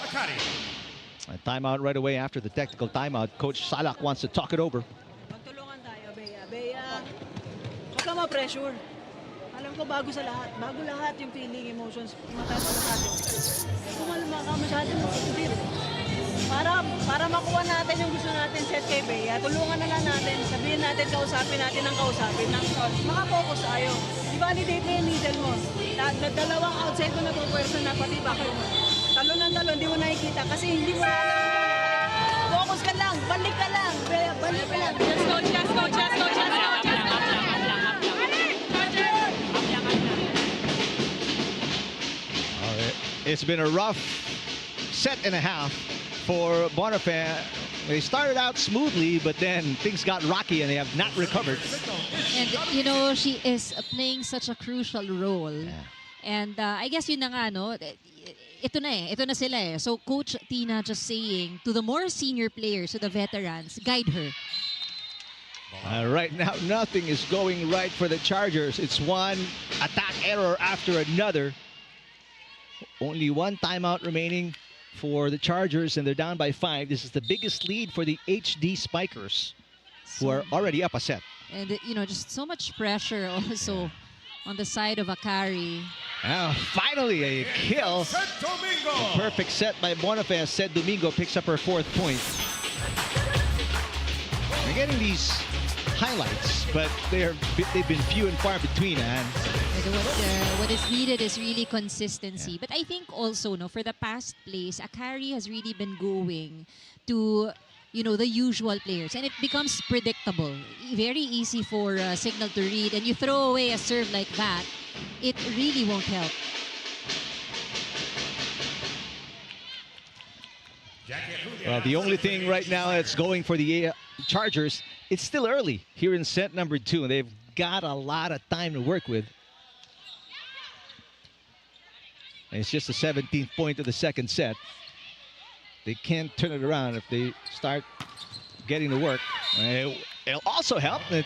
Akari. A timeout right away after the technical timeout. Coach Salak wants to talk it over. Magtulungan tayo, Bea. Bea, huwag ka ma-pressure. Alam ko bago lahat yung feeling, emotions, mataas na masyado. Kumalma ka masyado mag-isip. Para makuha natin yung gusto natin set kay Bea, tulungan na lang natin, sabihin natin, kausapin natin ng kausapin. Makapokus tayo. I-validate mo yung needle mo. Dalawang outside mo na po pwersa na pati bakal mo. Talon ng talon, hindi mo nakikita kasi hindi mo alam. Focus ka lang, balik ka lang, Bea, balik ka lang. Just go, just go, just go, just go, just go. It's been a rough set and a half for Bonafé. They started out smoothly, but then things got rocky and they have not recovered. And, you know, she is playing such a crucial role. Yeah. And I guess yun na nga, no? Ito na sila eh. So Coach Tina just saying to the more senior players, to the veterans, guide her. Right now, nothing is going right for the Chargers. It's one attack error after another. Only one timeout remaining for the Chargers, and they're down by 5. This is the biggest lead for the HD Spikers, who are already up a set. And, you know, just so much pressure also on the side of Akari. Now, finally, a kill. A perfect set by Bonafé. Said Domingo picks up her 4th point. We're getting these highlights, but they've been few and far between. And what is needed is really consistency. Yeah. But I think also, no, for the past plays, Akari has really been going to, you know, the usual players, and it becomes predictable. Very easy for Cignal to read, and you throw away a serve like that, it really won't help. Well, the only thing right now that's going for the Chargers, it's still early here in set number 2, and they've got a lot of time to work with. And it's just the 17th point of the second set. They can't turn it around if they start getting to work. It'll also help that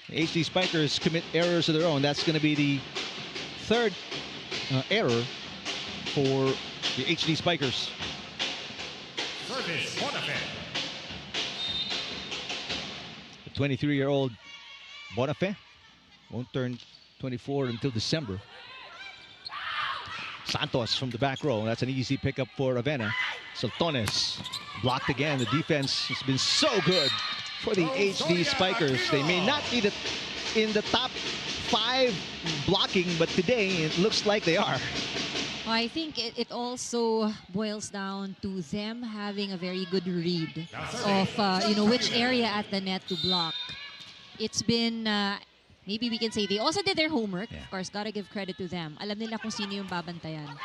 HD Spikers commit errors of their own. That's going to be the 3rd error for the HD Spikers. Service Bonafé. The 23-year-old Bonafé won't turn 24 until December. Santos from the back row. That's an easy pickup for Ravenna. Soltones blocked again. The defense has been so good for the HD Spikers. They may not be in the top 5 blocking, but today it looks like they are. Well, I think it also boils down to them having a very good read of you know, which area at the net to block. It's been maybe we can say they also did their homework. Yeah. Of course, gotta give credit to them. Alam nila kung sino yung babantayan.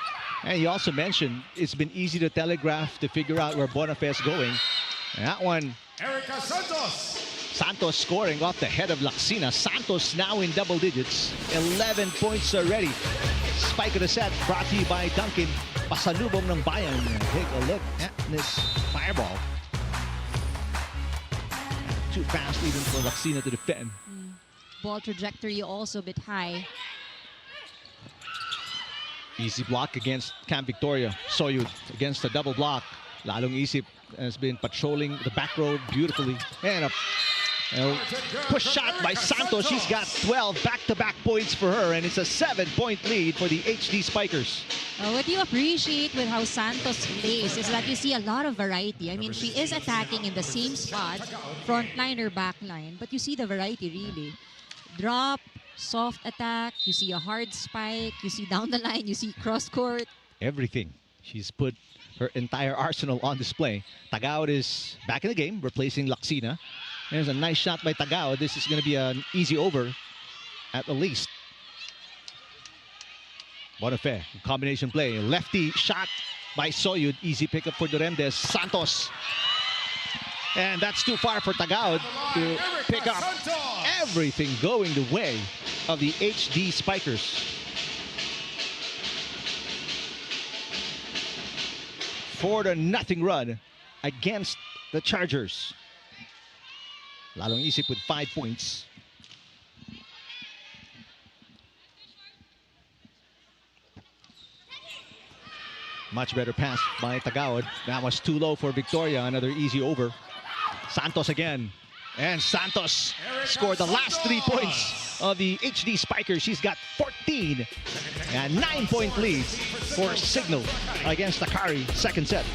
And you also mentioned it's been easy to telegraph to figure out where Bonafé is going. And that one, Erika Santos. Santos scoring off the head of Laksina. Santos now in double digits. 11 points already. Spike of the set brought to you by Duncan. Pasalubong ng bayan. Take a look at this fireball. Too fast even for Laksina to defend. Ball trajectory also a bit high. Easy block against Camp Victoria. Soyud against the double block. Lalong isip has been patrolling the back row beautifully. And a push shot by Santos. She's got 12 back-to-back points for her, and it's a 7-point lead for the HD Spikers. What you appreciate with how Santos plays is that you see a lot of variety. I mean, she is attacking in the same spot, front line or back line, but you see the variety really. Drop, soft attack, you see a hard spike, you see down the line, you see cross court. Everything. She's put her entire arsenal on display. Tagaud is back in the game, replacing Laksina. There's a nice shot by Tagaud. This is going to be an easy over at the least. Bonifay, combination play. Lefty shot by Soyud. Easy pickup for Duremdes. Santos. And that's too far for Tagaud to pick up everything going the way of the HD Spikers. 4-0 run against the Chargers. Lalong Isip with 5 points. Much better pass by Tagaud. That was too low for Victoria. Another easy over. Santos again. And Santos scored the last 3 points of the HD Spikers. She's got 14. And 9-point lead for Cignal against Akari. Second set.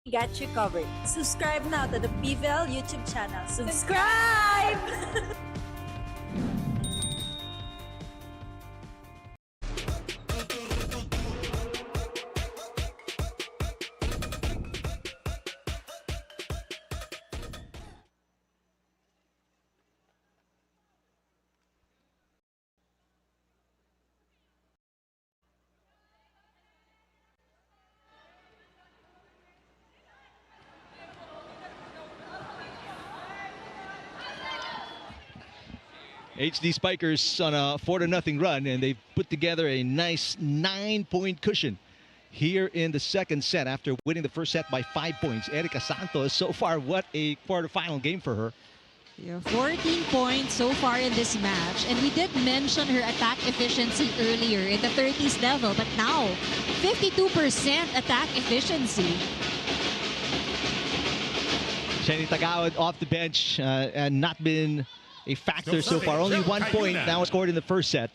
Got you covered. Subscribe now to the PVL YouTube channel. Subscribe! HD Spikers on a 4-0 run, and they've put together a nice 9-point cushion here in the second set after winning the first set by 5 points. Erica Santos, so far, what a quarterfinal game for her. Yeah, 14 points so far in this match. And we did mention her attack efficiency earlier in the 30s level, but now 52% attack efficiency. Jenny Tagaud off the bench and not been a factor so far. Only 1 point now scored in the first set.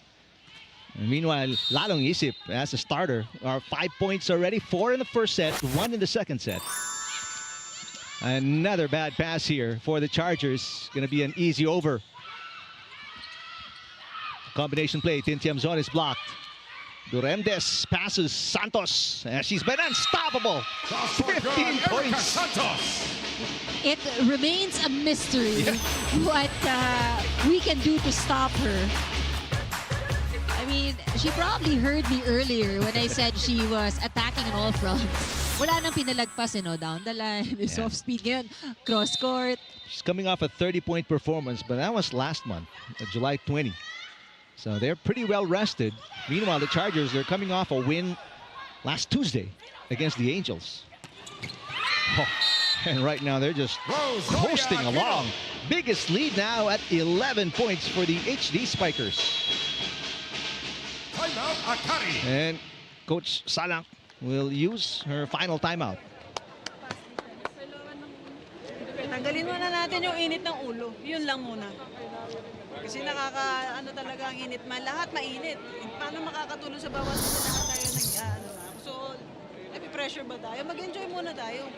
And meanwhile, Lalong Isip as a starter are 5 points already. 4 in the first set, 1 in the second set. Another bad pass here for the Chargers. Going to be an easy over. Combination play. Tintiamzon is blocked. Duremdes passes Santos. She's been unstoppable. 15 points. It remains a mystery what we can do to stop her. I mean, she probably heard me earlier when I said she was attacking on all fronts. Wala nang pinalagpas, down the line, soft speed ngayon, cross court. She's coming off a 30-point performance, but that was last month, July 20. So they're pretty well rested. Meanwhile, the Chargers, they're coming off a win last Tuesday against the Angels. Oh, and right now, they're just coasting along. Biggest lead now at 11 points for the HD Spikers. Timeout, Akari. And Coach Salak will use her final timeout. Tanggalin muna natin yung init ng ulo. Yun lang muna. Kasi ano talaga ang init man. Lahat mainit. Paano makakatulong sa bawat lahat tayo So, pressure ba tayo? Mag-enjoy muna tayo.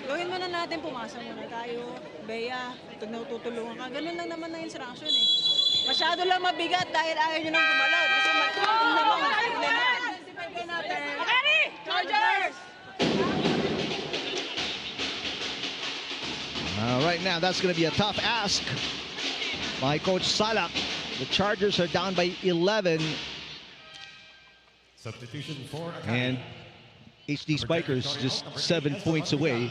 Gawin muna natin, pumasa muna tayo. Bea, tutulungan ka. Ganun lang naman na instruction eh. Masyado lang mabigat dahil ayaw nyo nang gumalaw. Kasi matulong naman. Akari! Chargers! Right now, that's going to be a tough ask by Coach Salak. The Chargers are down by 11. Substitution for Akari. And HD Spikers just 7 points away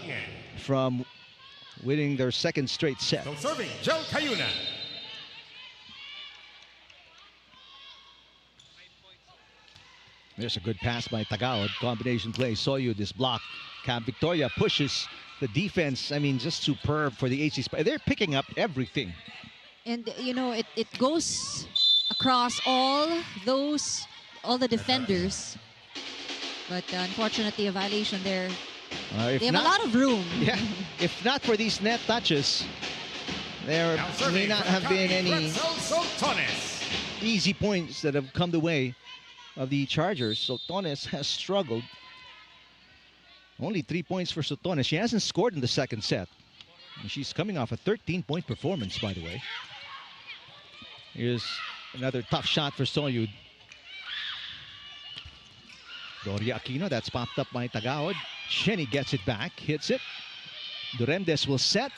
from winning their second straight set. So serving, Joe Cayuna. There's a good pass by Tagaud. Combination play. Soyud is blocked. Cam Victoria pushes the defense. I mean, just superb for the HD Spikers. They're picking up everything. And, it goes across all the defenders. But unfortunately, a violation there. They have a lot of room. Yeah, if not for these net touches, there may not have been any easy points that have come the way of the Chargers. Sotones has struggled. Only 3 points for Sotones. She hasn't scored in the second set. And she's coming off a 13-point performance, by the way. Here's another tough shot for Soyud. Doria Aquino, that's popped up by Tagaod. Shenny gets it back, hits it. Duremdes will set.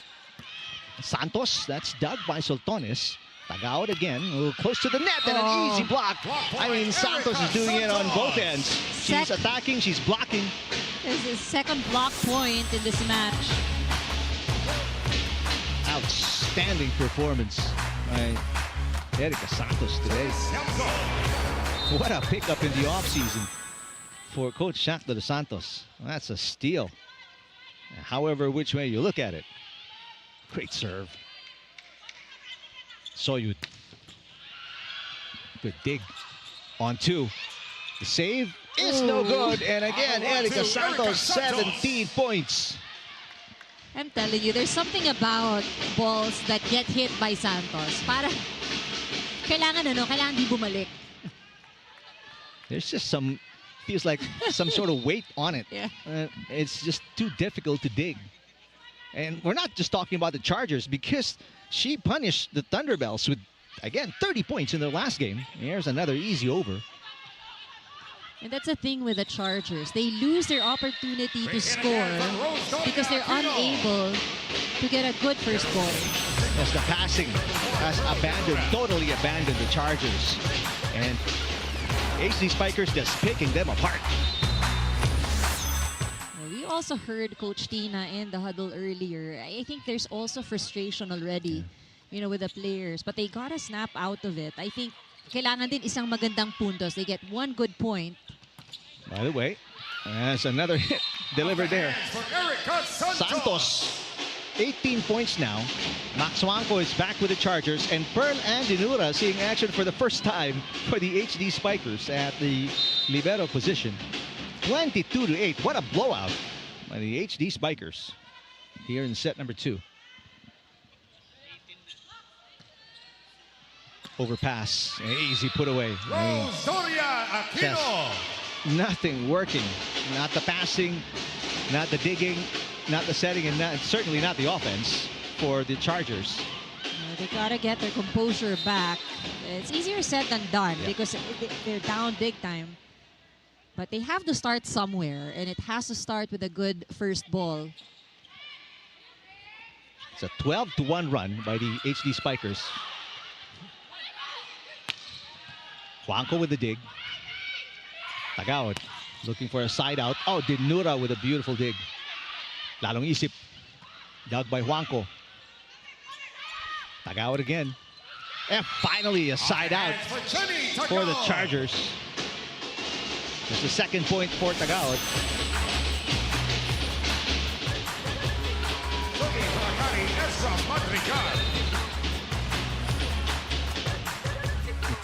Santos, that's dug by Soltones. Tagaod again, a little close to the net, and an easy block. I mean, Santos is doing it on both ends. She's attacking, she's blocking. This is his second block point in this match. Outstanding performance by Erica Santos today. What a pickup in the offseason for Coach Shaq de los Santos. That's a steal. However, which way you look at it. Great serve. Soyud. Good dig on two. The save is no good. And again, Erica Santos, 17 points. I'm telling you, there's something about balls that get hit by Santos. Kailangan di bumalik. There's just some, feels like some sort of weight on it. Yeah. It's just too difficult to dig. And we're not just talking about the Chargers, because she punished the Thunderbells with, again, 30 points in their last game. Here's another easy over. And that's the thing with the Chargers. They lose their opportunity to score because they're unable to get a good first ball. Yes, the passing has totally abandoned the Chargers. And HD Spikers just picking them apart. We also heard Coach Tina in the huddle earlier. I think there's also frustration already, with the players. But they gotta snap out of it. I think kailangan din isang magandang puntos. They get one good point. By the way, there's another hit delivered there. Santos, 18 points now. Max Wanko is back with the Chargers, and Pearl and Dinura seeing action for the first time for the HD Spikers at the libero position. 22-8. What a blowout by the HD Spikers here in set number 2. Overpass, an easy put away. Nothing working. Not the passing, not the digging, not the setting, and certainly not the offense for the Chargers. They gotta get their composure back. It's easier said than done because they're down big time. But they have to start somewhere, and it has to start with a good first ball. It's a 12-1 run by the HD Spikers. Juanco with the dig. Tagaod looking for a side out. Oh, Dinura with a beautiful dig. Lalong isip. Dug by Juanco. Tagaod again. And finally a side out for the Chargers. It's the second point for Tagaod.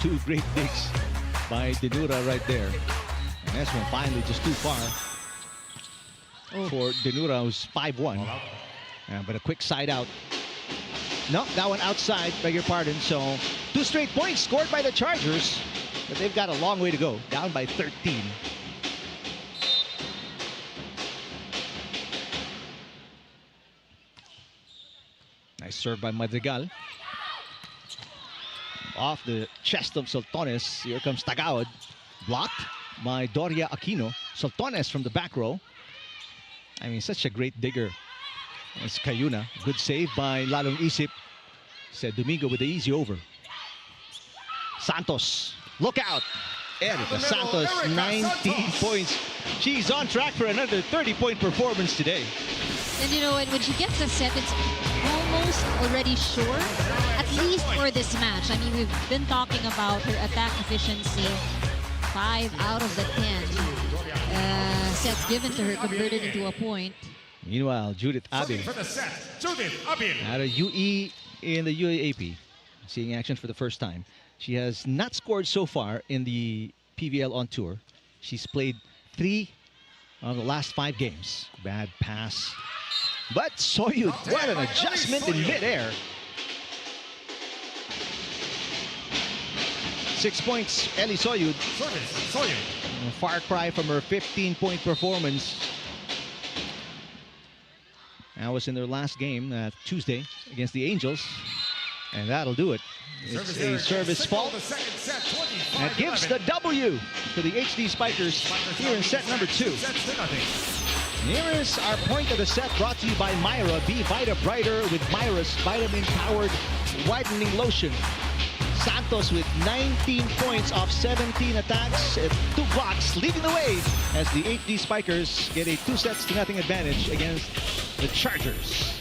Two great digs by Dinura right there. And this one finally just too far for Dinura, who's 5'1". But a quick side out. No, that one outside, beg your pardon. So 2 straight points scored by the Chargers. But they've got a long way to go, down by 13. Nice serve by Madrigal. Off the chest of Soltones. Here comes Tagaod. Blocked by Doria Aquino. Soltones from the back row. I mean, such a great digger. It's Cayuna. Good save by Lalong Isip. Said Domingo with the easy over. Santos. Look out. Erica Santos, 19 points. She's on track for another 30-point performance today. And when she gets a set, it's almost already sure, at least for this match. I mean, we've been talking about her attack efficiency. 5 out of the 10 sets given to her converted into a point. Meanwhile, Judith Abin out of UE in the UAAP, seeing action for the first time. She has not scored so far in the PVL on tour. She's played 3 of the last 5 games. Bad pass. But Soyud, what an adjustment in midair. 6 points, Ellie Soyud. A far cry from her 15-point performance. That was in their last game Tuesday against the Angels. And that'll do it. It's a service fault. That gives the W to the HD Spikers here in set number 2. Here is our point of the set, brought to you by Myra. Be Vita Brighter with Myra's vitamin-powered whitening lotion. Santos with 19 points off 17 attacks at 2 blocks, leading the way as the HD Spikers get a 2-0 advantage against the Chargers.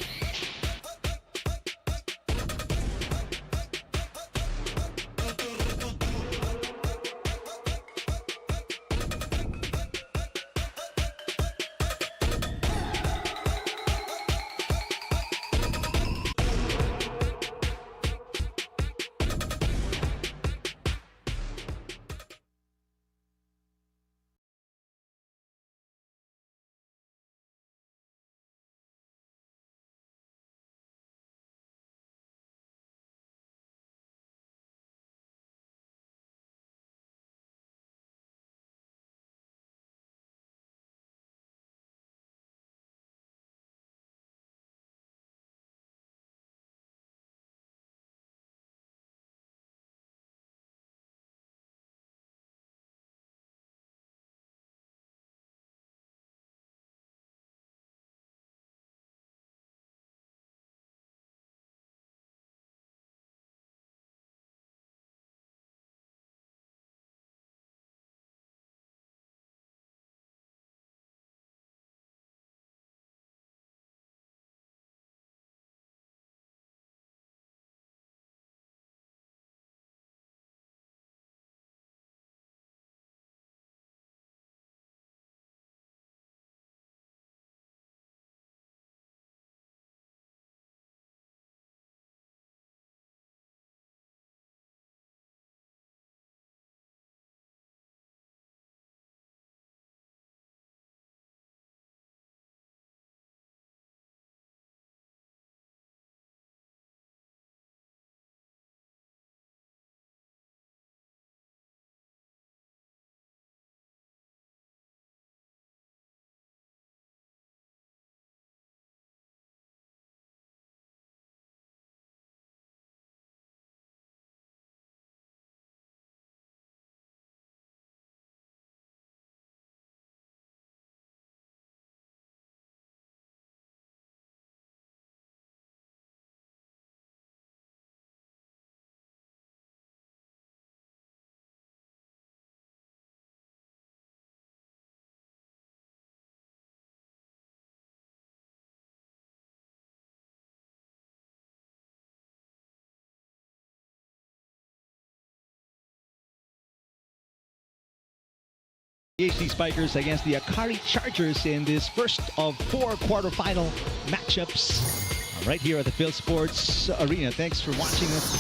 HD Spikers against the Akari Chargers in this first of 4 quarterfinal matchups right here at the Phil Sports Arena. Thanks for watching us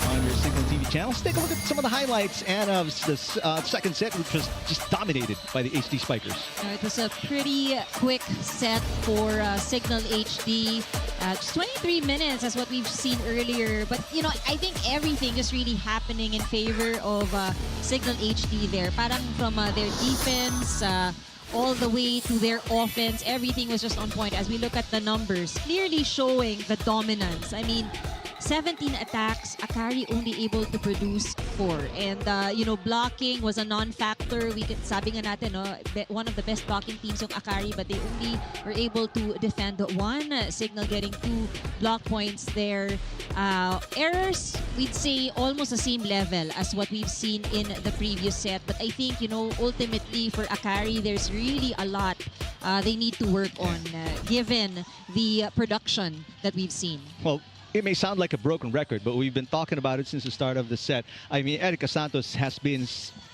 on your Cignal TV channel. Let's take a look at some of the highlights and of the second set, which was just dominated by the HD Spikers. It was a pretty quick set for Cignal HD. Just 23 minutes as what we've seen earlier. But, you know, I think everything is really happening in favor of Cignal HD there. Parang from their defense all the way to their offense, everything was just on point. As we look at the numbers, clearly showing the dominance. I mean, 17 attacks, Akari only able to produce 4. And, you know, blocking was a non-factor. We could, sabi nga natin, no, one of the best blocking teams yung Akari, but they only were able to defend 1. Cignal getting 2 block points there. Errors, we'd say almost the same level as what we've seen in the previous set. But I think, you know, ultimately for Akari, there's really a lot they need to work on, given the production that we've seen. Well, it may sound like a broken record, but we've been talking about it since the start of the set. I mean, Erica Santos has been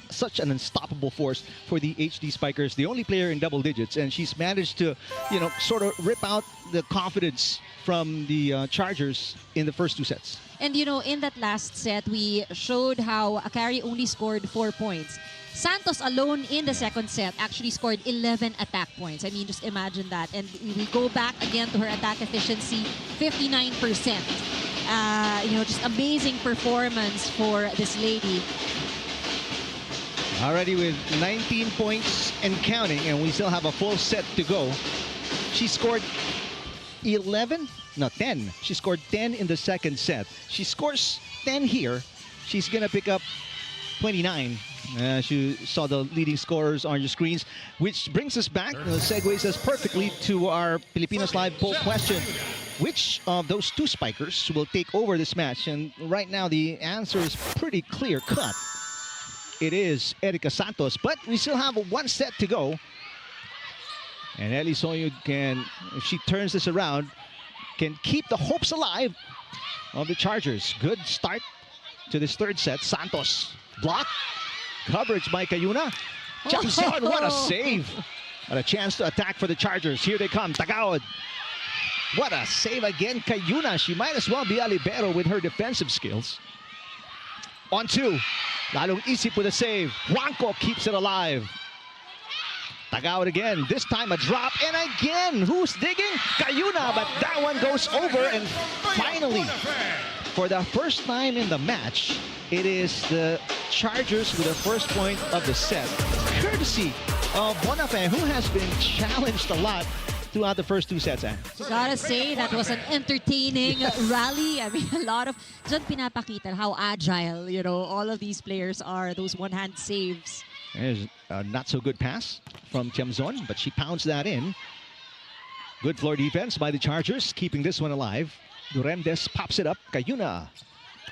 such an unstoppable force for the HD Spikers, the only player in double digits, and she's managed to, you know, sort of rip out the confidence from the Chargers in the first 2 sets. And you know, in that last set, we showed how Akari only scored 4 points. Santos alone in the second set actually scored 11 attack points. I mean, just imagine that. And we go back again to her attack efficiency, 59%. You know, just amazing performance for this lady. Already with 19 points and counting, and we still have a full set to go. She scored 11? No, 10. She scored 10 in the second set. She scores 10 here. She's going to pick up 29. You saw the leading scorers on your screens, which brings us back, segues us perfectly to our Filipinos Live poll question. Which of those two spikers will take over this match? And right now, the answer is pretty clear-cut. It is Erica Santos, but we still have one set to go. And Ellie Soyud can, if she turns this around, can keep the hopes alive of the Chargers. Good start to this third set. Santos, block. Coverage by Cayuna. Jumps on, what a save. What a chance to attack for the Chargers. Here they come, Tagaod. What a save again, Cayuna. She might as well be a libero with her defensive skills. On two. Lalong isip with a save. Juanco keeps it alive. Tagaod again. This time a drop. And again, who's digging? Cayuna, but that one goes over. And finally, for the first time in the match, it is the Chargers with the first point of the set. Courtesy of Bonafé, who has been challenged a lot throughout the first two sets. Gotta say, that was an entertaining rally. I mean, a lot of... Diyan pinapakita how agile, you know, all of these players are. Those one-hand saves. There's a not-so-good pass from Tiamzon, but she pounds that in. Good floor defense by the Chargers, keeping this one alive. Durendes pops it up. Cayuna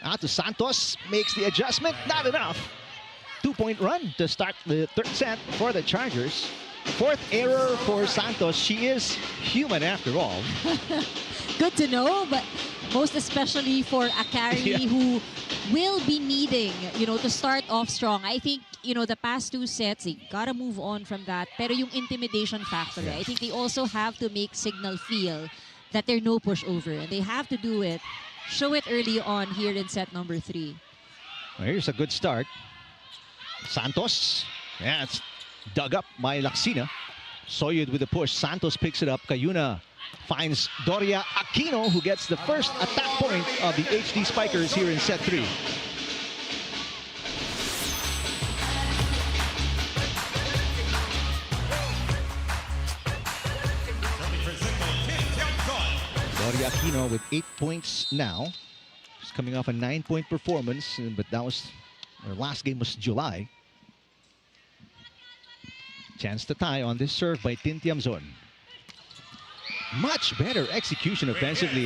out to Santos, makes the adjustment. Not enough. 2-point run to start the third set for the Chargers. Fourth error for Santos. She is human after all. Good to know, but most especially for Akari, who will be needing, you know, to start off strong. I think, you know, the past two sets, they gotta move on from that. Pero yung intimidation factor, I think they also have to make Cignal feel that they're no pushover, and they have to do it. Show it early on here in set number 3. Well, here's a good start. Santos. Yeah, it's dug up by Laxina. Soyud with the push. Santos picks it up. Cayuna finds Doria Aquino, who gets the first attack point of the HD Spikers here in set 3. Doria Aquino with 8 points now. She's coming off a 9-point performance, but that was her last game was July. Chance to tie on this serve by Tiamzon. Much better execution offensively.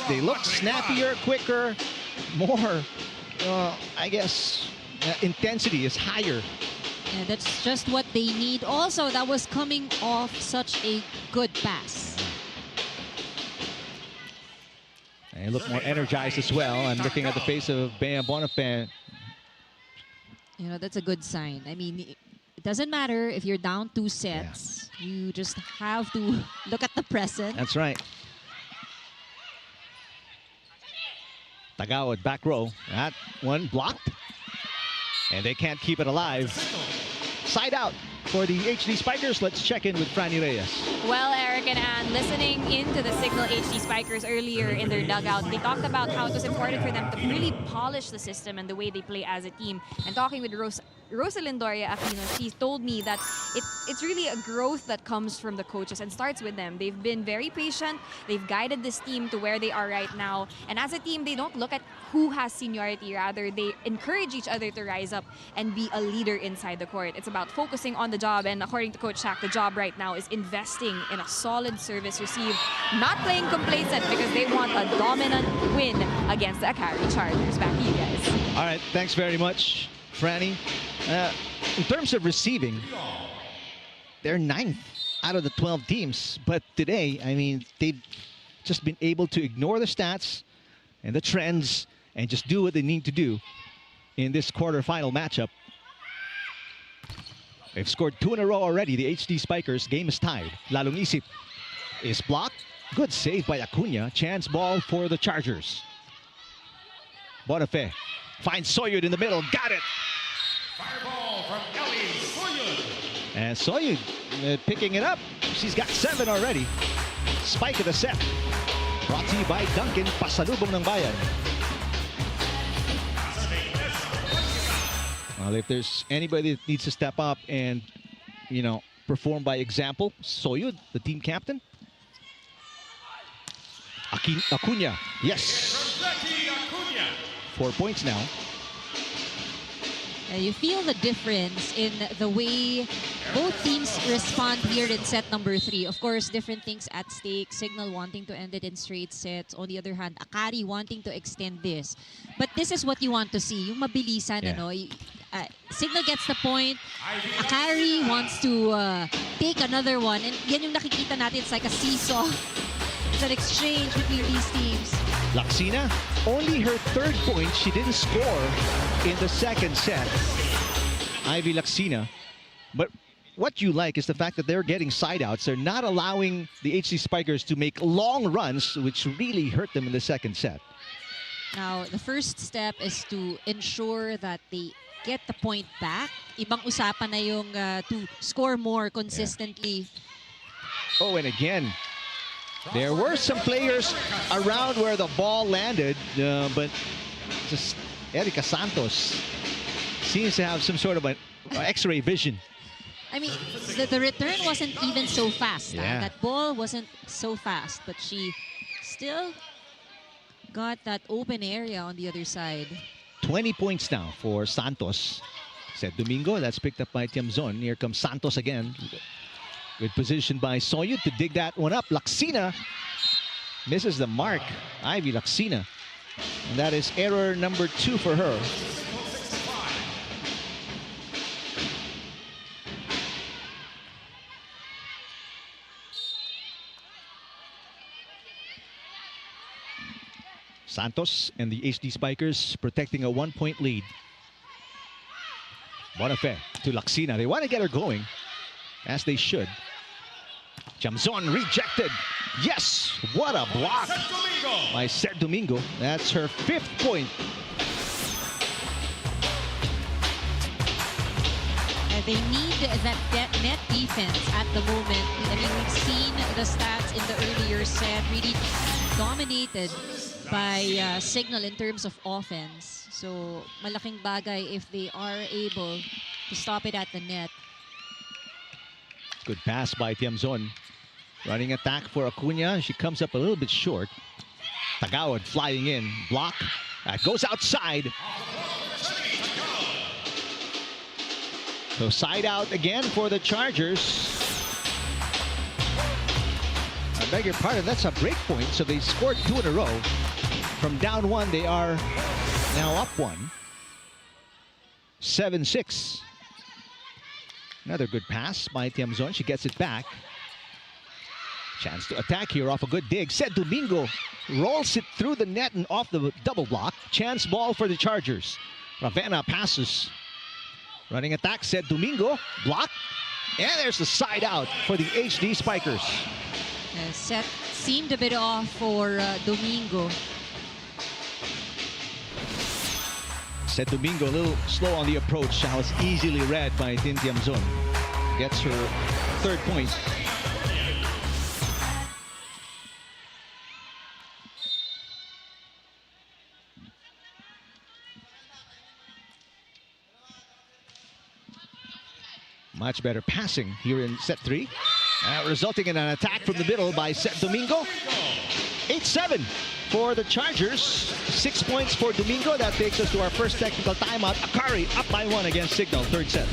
They look snappier, quicker, more, I guess, intensity is higher. And that's just what they need. Also, that was coming off such a good pass. They look more energized as well. I'm looking at the face of Bea Bonafé. You know, that's a good sign. I mean, it doesn't matter if you're down 2 sets. Yeah. You just have to look at the present. That's right. Tagaod back row. That one blocked. And they can't keep it alive. Side out for the HD Spikers. Let's check in with Franny Reyes. Well, Eric and Ann, listening into the Cignal HD Spikers earlier in their dugout, they talked about how it was important for them to really polish the system and the way they play as a team. And talking with Rosalind Doria Aquino, she told me that it's really a growth that comes from the coaches and starts with them. They've been very patient. They've guided this team to where they are right now. And as a team, they don't look at who has seniority. Rather, they encourage each other to rise up and be a leader inside the court. It's about focusing on the job. And according to Coach Shaq, the job right now is investing in a solid service receive, not playing complacent because they want a dominant win against the Akari Chargers. Back to you guys. All right, thanks very much, Franny. In terms of receiving, they're 9th out of the 12 teams. But today, I mean, they've just been able to ignore the stats and the trends and just do what they need to do in this quarterfinal matchup. They've scored 2 in a row already. The HD Spikers game is tied. Lalong isip is blocked. Good save by Acuna. Chance ball for the Chargers. Bonifay finds Soyud in the middle. Got it. Fireball from Ellie Soyud. And Soyud picking it up. She's got 7 already. Spike of the set. Brought to you by Duncan, pasalubong ng bayan. Well, if there's anybody that needs to step up and, you know, perform by example, Soyud, the team captain. Acuna, yes. 4 points now. You feel the difference in the way both teams respond here in set number 3. Of course, different things at stake. Cignal wanting to end it in straight sets. On the other hand, Akari wanting to extend this. But this is what you want to see. Yung mabilisan, Yeah. ano. Cignal gets the point. Akari wants to take another one. And yan yung nakikita natin. It's like a seesaw. It's an exchange between these teams. Laksina, only her 3rd point. She didn't score in the 2nd set. Ivy Laksina. But what you like is the fact that they're getting side outs. They're not allowing the HD Spikers to make long runs, which really hurt them in the 2nd set. Now, the first step is to ensure that they get the point back. Ibang usapan na yung to score more consistently. Yeah. Oh, and again, there were some players around where the ball landed, but just Erica Santos seems to have some sort of an X-ray vision. I mean, the return wasn't even so fast. Yeah. That ball wasn't so fast, but she still got that open area on the other side. 20 points now for Santos. Said Domingo, that's picked up by Tiamzon. Here comes Santos again. Good position by Soyud to dig that one up. Laksina misses the mark. Ivy Laksina. And that is error number 2 for her. Santos and the HD Spikers protecting a 1-point lead. Bonifay to Laksina. They want to get her going, as they should. Tiamzon rejected. Yes, what a block by Set Domingo. That's her 5th point. They need that net defense at the moment. I mean, we've seen the stats in the earlier set really dominated by Cignal in terms of offense. So, malaking bagay if they are able to stop it at the net. Good pass by Tiamzon. Running attack for Acuna. She comes up a little bit short. Tagawad flying in. Block. That goes outside. So side out again for the Chargers. I beg your pardon, that's a break point. So they scored 2 in a row. From down 1, they are now up 1. 7-6. Another good pass by Tiamzon. She gets it back. Chance to attack here off a good dig. Set Domingo rolls it through the net and off the double block. Chance ball for the Chargers. Ravenna passes. Running attack, Set Domingo. Block. And there's the side out for the HD Spikers. Set seemed a bit off for Domingo. Set Domingo a little slow on the approach. That was easily read by Tiamzon. Gets her 3rd point. Much better passing here in set 3. Resulting in an attack from the middle by Set Domingo. 8-7 for the Chargers. 6 points for Domingo. That takes us to our first technical timeout. Akari up by 1 against Cignal. 3rd set.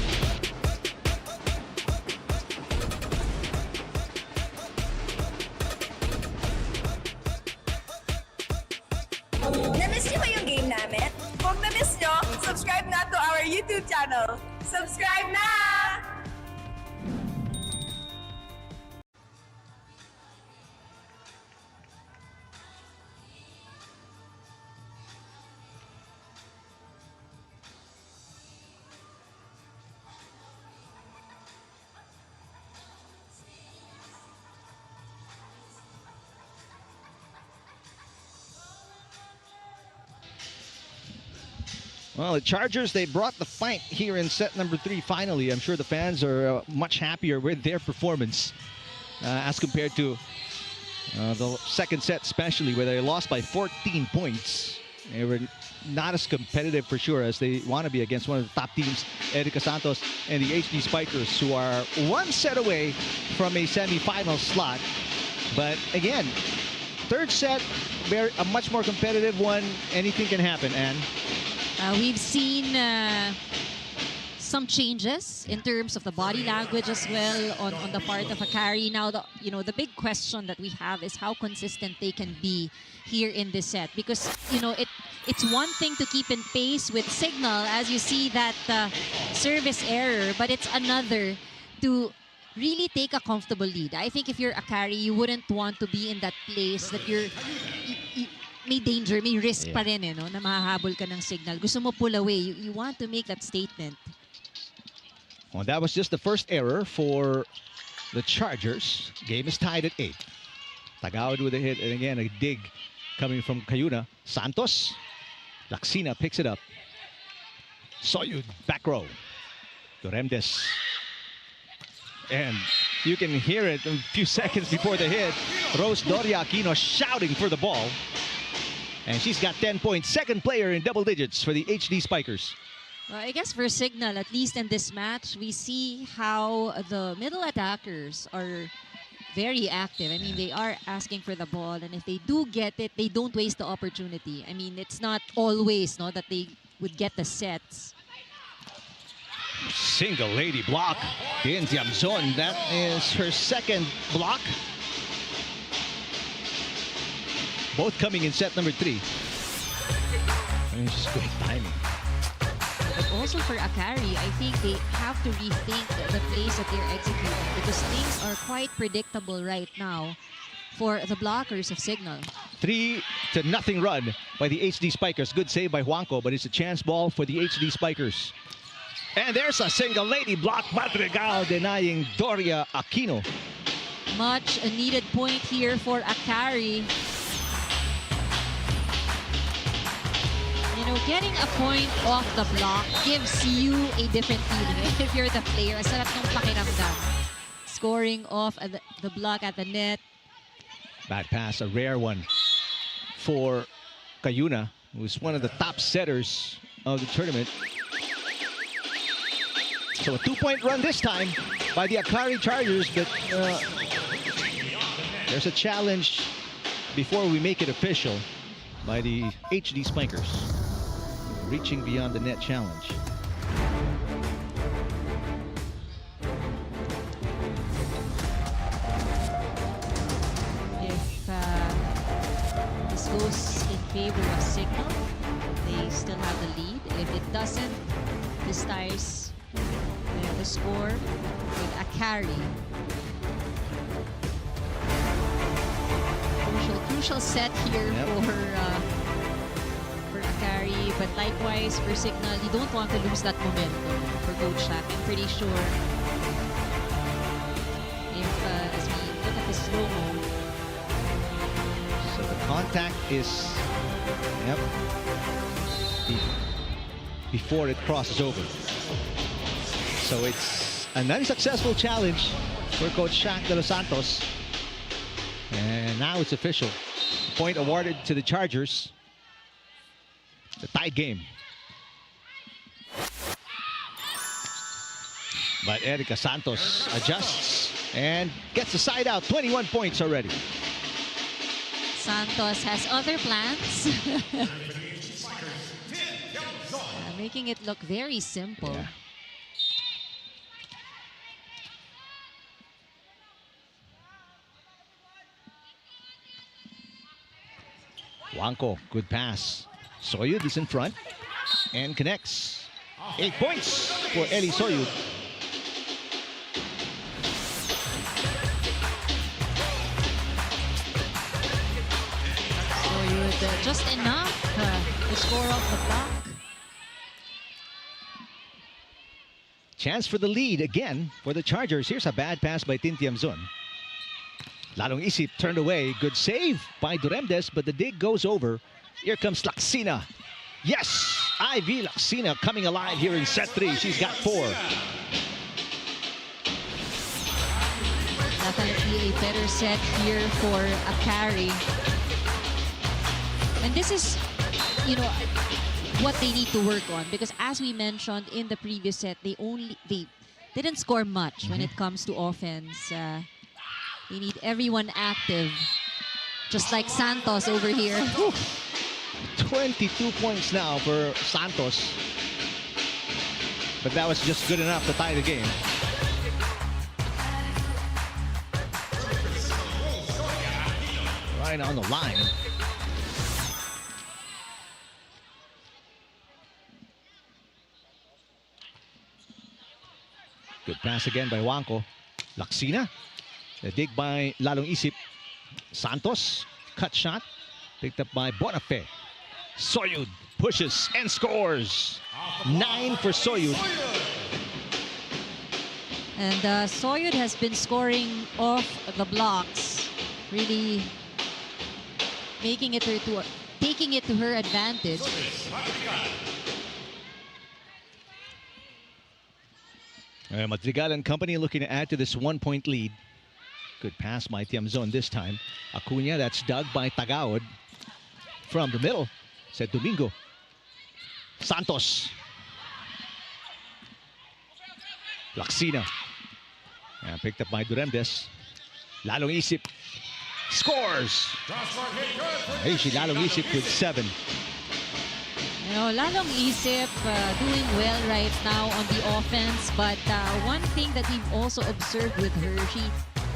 Na-miss niyo ba yung game namin? Kung na-miss niyo, subscribe na to our YouTube channel. Subscribe na! Well, the Chargers, they brought the fight here in set number 3 finally. I'm sure the fans are much happier with their performance as compared to the second set, especially where they lost by 14 points. They were not as competitive for sure as they want to be against one of the top teams, Erika Santos and the HD Spikers, who are one set away from a semifinal slot. But again, third set, a much more competitive one. Anything can happen, Anne. We've seen some changes in terms of the body language as well on the part of Akari. Now, the big question that we have is how consistent they can be here in this set, because it's one thing to keep in pace with Cignal as you see that service error, but it's another to really take a comfortable lead. I think if you're Akari, you wouldn't want to be in that place that you may danger, may risk pa rin, no, na mahahabol ka ng Cignal. Gusto mo pull away. You want to make that statement. Well, that was just the first error for the Chargers. Game is tied at 8. Tagawad with a hit, and again, a dig coming from Cayuna. Santos. Laxina picks it up. Soyud, back row. Doremdes. And you can hear it a few seconds before the hit. Rose Doria Aquino shouting for the ball. And she's got 10 points. Second player in double digits for the HD Spikers. Well, I guess for Cignal, at least in this match, we see how the middle attackers are very active. I mean, they are asking for the ball, and if they do get it, they don't waste the opportunity. I mean, it's not always that they would get the sets. Single lady block. Din Tiamzon, that is her second block. Both coming in set number 3. And just great timing. But also for Akari, I think they have to rethink the plays that they're executing, because things are quite predictable right now for the blockers of Cignal. 3-0 run by the HD Spikers. Good save by Juanco, but it's a chance ball for the HD Spikers. And there's a single lady block. Madrigal denying Doria Aquino. Much a needed point here for Akari. Getting a point off the block gives you a different feeling. If you're the player, sarap ng pakiramdam. Scoring off at the block at the net. Bad pass, a rare one for Cayuna, who's one of the top setters of the tournament. So a 2-point run this time by the Akari Chargers, but there's a challenge before we make it official by the HD Spikers. Reaching beyond the net challenge. If this goes in favor of Cignal, they still have the lead. If it doesn't, this ties the score with Akari. Crucial set here for Akari, but likewise for Cignal, you don't want to lose that momentum for Coach Shaq. I'm pretty sure if as we look at the slow-mo. So the contact is before it crosses over. So it's an unsuccessful challenge for Coach Shaq de los Santos. And now it's official. Point awarded to the Chargers. The tied game. But Erika Santos adjusts and gets the side out. 21 points already. Santos has other plans. Making it look very simple. Yeah. Juanco, good pass. Soyud is in front and connects. 8 points for Eli Soyud. Soyud just enough to score off the block. Chance for the lead again for the Chargers. Here's a bad pass by Tin Tiamzon. Lalong isip turned away. Good save by Doremdes, but the dig goes over. Here comes Laxina. Yes! Ivy Laxina coming alive here in set 3. She's got 4. Definitely a better set here for Akari. And this is, you know, what they need to work on, because as we mentioned in the previous set, they didn't score much when it comes to offense. They need everyone active, just like Santos over here. 22 points now for Santos. But that was just good enough to tie the game. Right on the line. Good pass again by Wanko. Laxina. The dig by Lalong Isip. Santos. Cut shot. Picked up by Bonafé. Soyud pushes and scores. 9 for Soyud. And Soyud has been scoring off the blocks, really taking it to her advantage. Madrigal and company looking to add to this 1-point lead. Good pass by Tiamzon this time. Acuna, that's dug by Tagaod. From the middle, said Domingo. Santos. Laxina. And picked up by Duremdes. Lalong Isip. Scores! Aishi Lalong Isip with 7. You know, Lalong Isip doing well right now on the offense, but one thing that we've also observed with her, she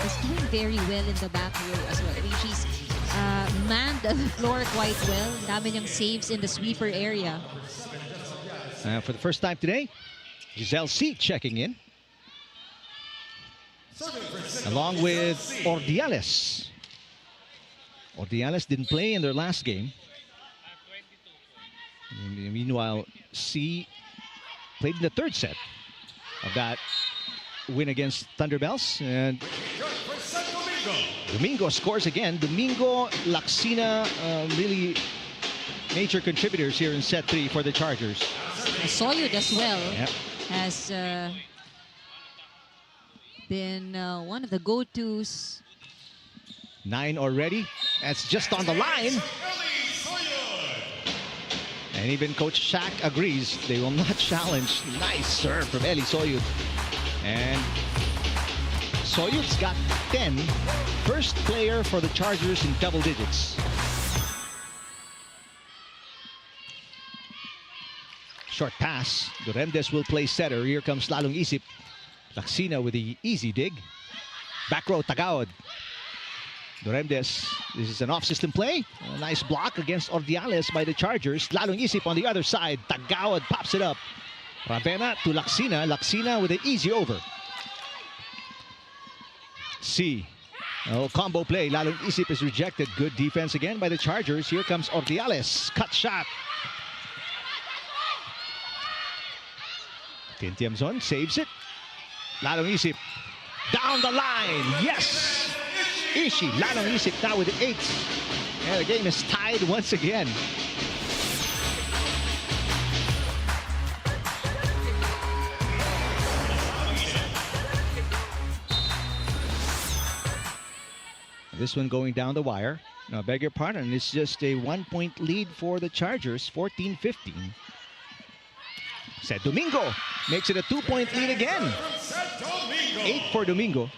is doing very well in the back row as well. I mean, she's manned the floor quite well. Dami niyang saves in the sweeper area. For the first time today, Giselle C checking in. Along with Ordiales. Ordiales didn't play in their last game. Meanwhile, C played in the 3rd set of that win against Thunderbells. And Domingo scores again. Domingo, Laxina, really major contributors here in set 3 for the Chargers. Soyud as well. Yep. Has been one of the go-tos. 9 already. That's just on the line. And even Coach Shaq agrees they will not challenge. Nice serve from Eli Soyud. And Soyud's got 10. First player for the Chargers in double digits. Short pass. Duremdes will play setter. Here comes Lalong Isip. Laxina with the easy dig. Back row, Tagaod. Duremdes, this is an off-system play. A nice block against Ordiales by the Chargers. Lalong Isip on the other side. Tagaod pops it up. Ravena to Laxina. Laxina with an easy over. C. Oh, combo play. Lalong Isip is rejected. Good defense again by the Chargers. Here comes Ordiales. Cut shot. Tiamzon saves it. Lalong Isip down the line. Yes! Ishi, Lalong Isip now with 8. And the game is tied once again. This one going down the wire. Now, beg your pardon, it's just a 1-point lead for the Chargers, 14-15. Said Domingo makes it a 2-point lead again. 8 for Domingo.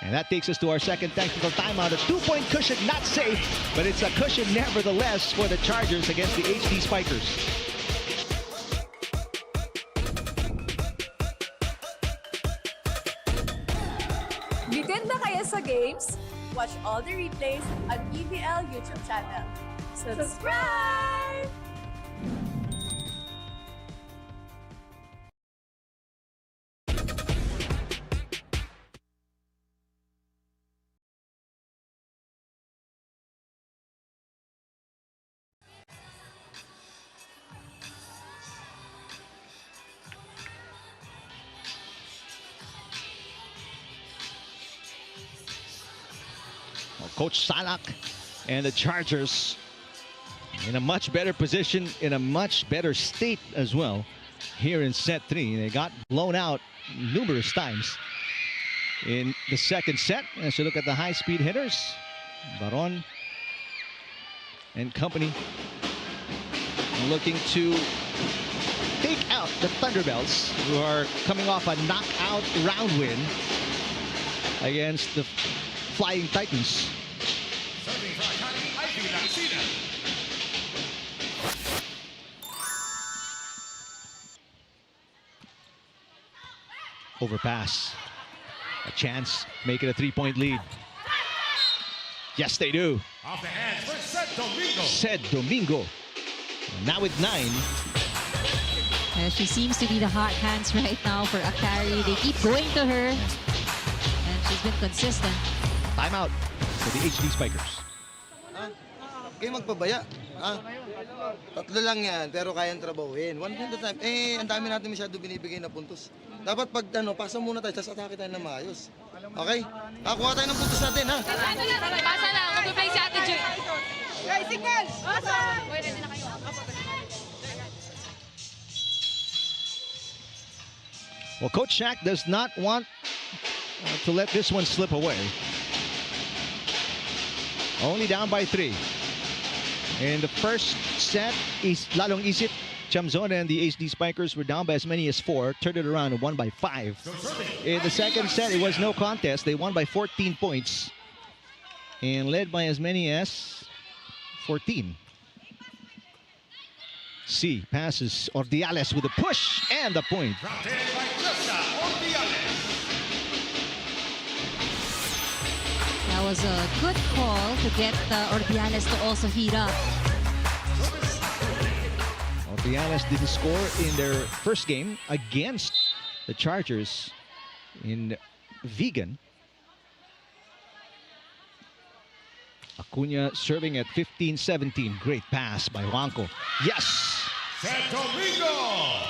And that takes us to our second technical timeout. A 2-point cushion, not safe, but it's a cushion nevertheless for the Chargers against the HD Spikers. Bitin ba kayo sa games? Watch all the replays on PVL YouTube channel. Subscribe! Coach Salak and the Chargers in a much better position, in a much better state as well here in set 3. They got blown out numerous times in the second set. As you look at the high-speed hitters, Baron and company looking to take out the Thunderbelts, who are coming off a knockout round win against the Flying Titans. Serving for Akari, Overpass. A chance, make it a 3-point lead. Yes, they do. Off the hands for Sed Domingo. Sed Domingo. Now with 9. She seems to be the hot hands right now for Akari. They keep going to her. And she's been consistent. Timeout for the HD Spikers. Kayo magpabaya. Tatlo lang yan, pero kayang trabahuin. One point at a time. Ang dami natin masyado binibigay na puntos. Dapat pag pasa muna tayo, tapos atake tayo na maayos. Okay? Kuha tayo ng puntos natin, ha? Basa na, mag-play si Ate Jun. Guys, Cignal! Basa! Pwede na kayo. Well, Coach Shaq does not want to let this one slip away. Only down by 3. In the first set, lalong isip, Chamzon and the HD Spikers were down by as many as 4, turned it around and won by 5. In the second set, it was no contest. They won by 14 points and led by as many as 14. C passes Ordiales with a push and the point. That was a good call to get Ordiales to also heat up. Ordiales didn't score in their first game against the Chargers in Vegan. Acuna serving at 15-17. Great pass by Juanco. Yes! Sed Domingo!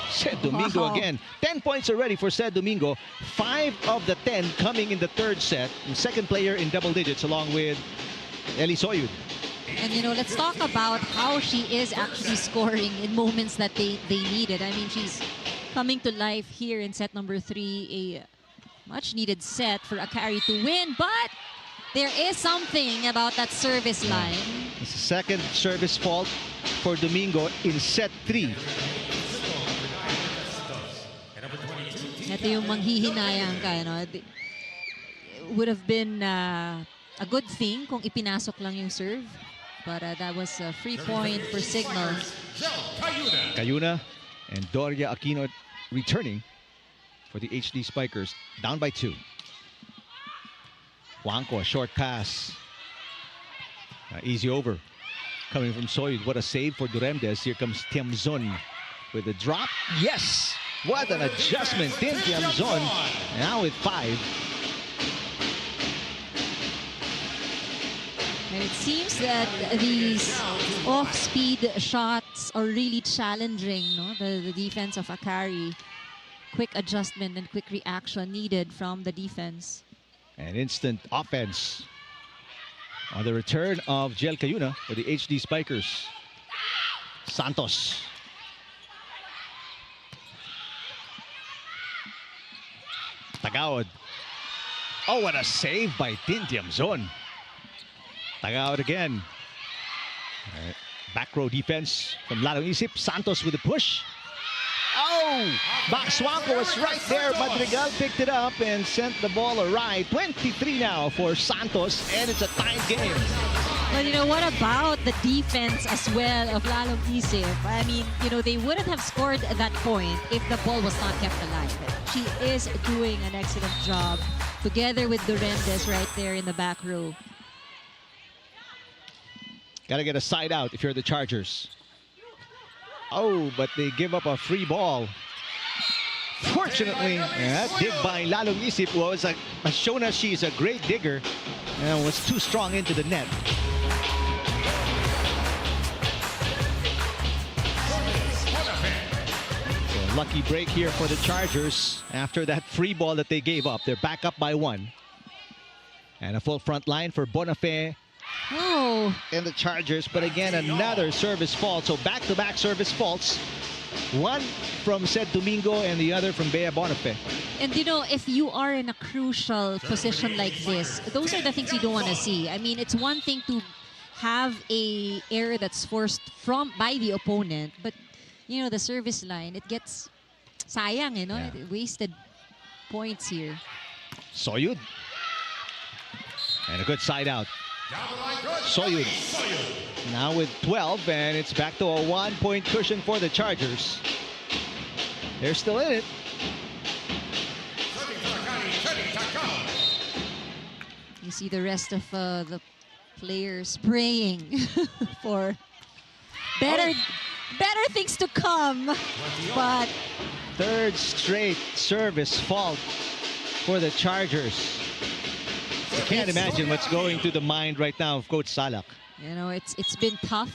Sed Domingo again. 10 points already for Sed Domingo. 5 of the 10 coming in the third set. The second player in double digits along with Eli Soyud. And, you know, let's talk about how she is actually scoring in moments that they needed. I mean, she's coming to life here in set number 3. A much-needed set for Akari to win, but there is something about that service line. It's the second service fault for Domingo in set 3. Ito yung manghihinayang ka, you know. It would have been a good thing kung ipinasok lang yung serve. But that was a free point for Cignal. Cayuna and Doria Aquino returning for the HD Spikers. Down by 2. Juanco, a short pass. Easy over. Coming from Soyud. What a save for Duremdes. Here comes Tiamzon with a drop. Yes! What an adjustment. Tiamzon now with 5. And it seems that these off-speed shots are really challenging, no? The defense of Akari. Quick adjustment and quick reaction needed from the defense. An instant offense on the return of Jel Cayuna for the HD Spikers. Santos. Tagawad. Oh, what a save by Tiamzon. Tagawad again. Back row defense from Lalong Isip. Santos with a push. Oh! Max Juanco was right there. Madrigal picked it up and sent the ball awry. 23 now for Santos, and it's a tied game. But you know, what about the defense as well of Lalong Isip? I mean, you know, they wouldn't have scored at that point if the ball was not kept alive. She is doing an excellent job together with Duremdes right there in the back row. Gotta get a side out if you're the Chargers. Oh, but they give up a free ball. Fortunately, that dig by Lalong Isip has shown us she's a great digger and was too strong into the net. So lucky break here for the Chargers after that free ball that they gave up. They're back up by 1. And a full front line for Bonafé Oh. in the Chargers, but again, another service fault. So back-to-back service faults. One from Seth Domingo and the other from Bea Bonifay. And you know, if you are in a crucial position like this, those are the things you don't want to see. I mean, it's one thing to have a error that's forced by the opponent, but you know, the service line, it gets sayang, you know, it wasted points here. Soyud. And a good side out. Soyud now with 12, and it's back to a 1-point cushion for the Chargers. They're still in it. You see the rest of the players praying for better things to come. But third straight service fault for the Chargers. I can't imagine what's going through the mind right now of Coach Salak. You know, it's been tough.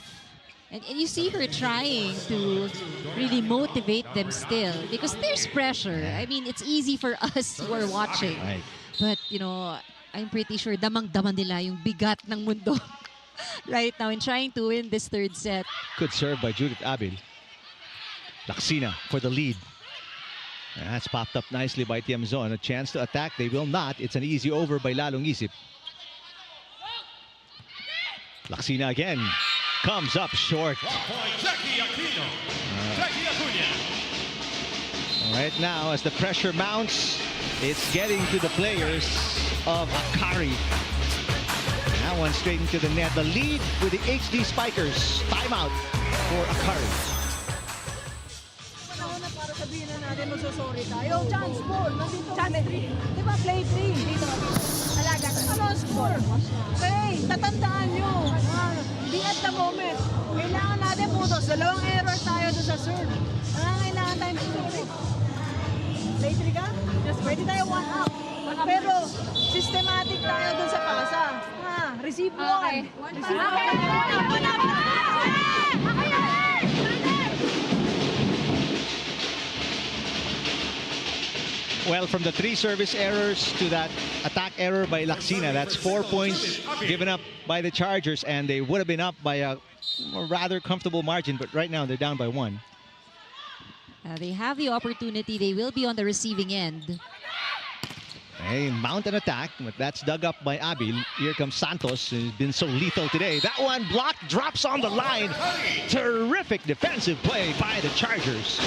And you see her trying to really motivate them still because there's pressure. I mean, it's easy for us who are watching. Right. But, you know, I'm pretty sure damang-dama nila yung bigat ng mundo right now in trying to win this third set. Good serve by Judith Abil. Laksina for the lead. And that's popped up nicely by Tiamzon. A chance to attack. They will not. It's an easy over by Lalong Isip. Laksina again. Comes up short. Right now, as the pressure mounts, it's getting to the players of Akari. That one straight into the net. The lead with the HD Spikers. Timeout for Akari. Para sabihin na natin magsusorry tayo. Chance ball. Chance 3. Di ba play 3? Dito. Alaga. Ano ang score? Okay, tatandaan nyo. Hindi at the moment. Kailangan natin putos. Dalawang error tayo doon sa serve. Kailangan tayo magsusorry. Play 3 ka? Pwede tayo 1 up. Pero systematic tayo doon sa pasa. Receive 1. Receive 1. Well, from the 3 service errors to that attack error by Laksina, that's 4 points given up by the Chargers, and they would have been up by a rather comfortable margin, but right now they're down by 1. They have the opportunity. They will be on the receiving end. They mount an attack, but that's dug up by Abil. Here comes Santos, who's been so lethal today. That one blocked, drops on the line. Terrific defensive play by the Chargers.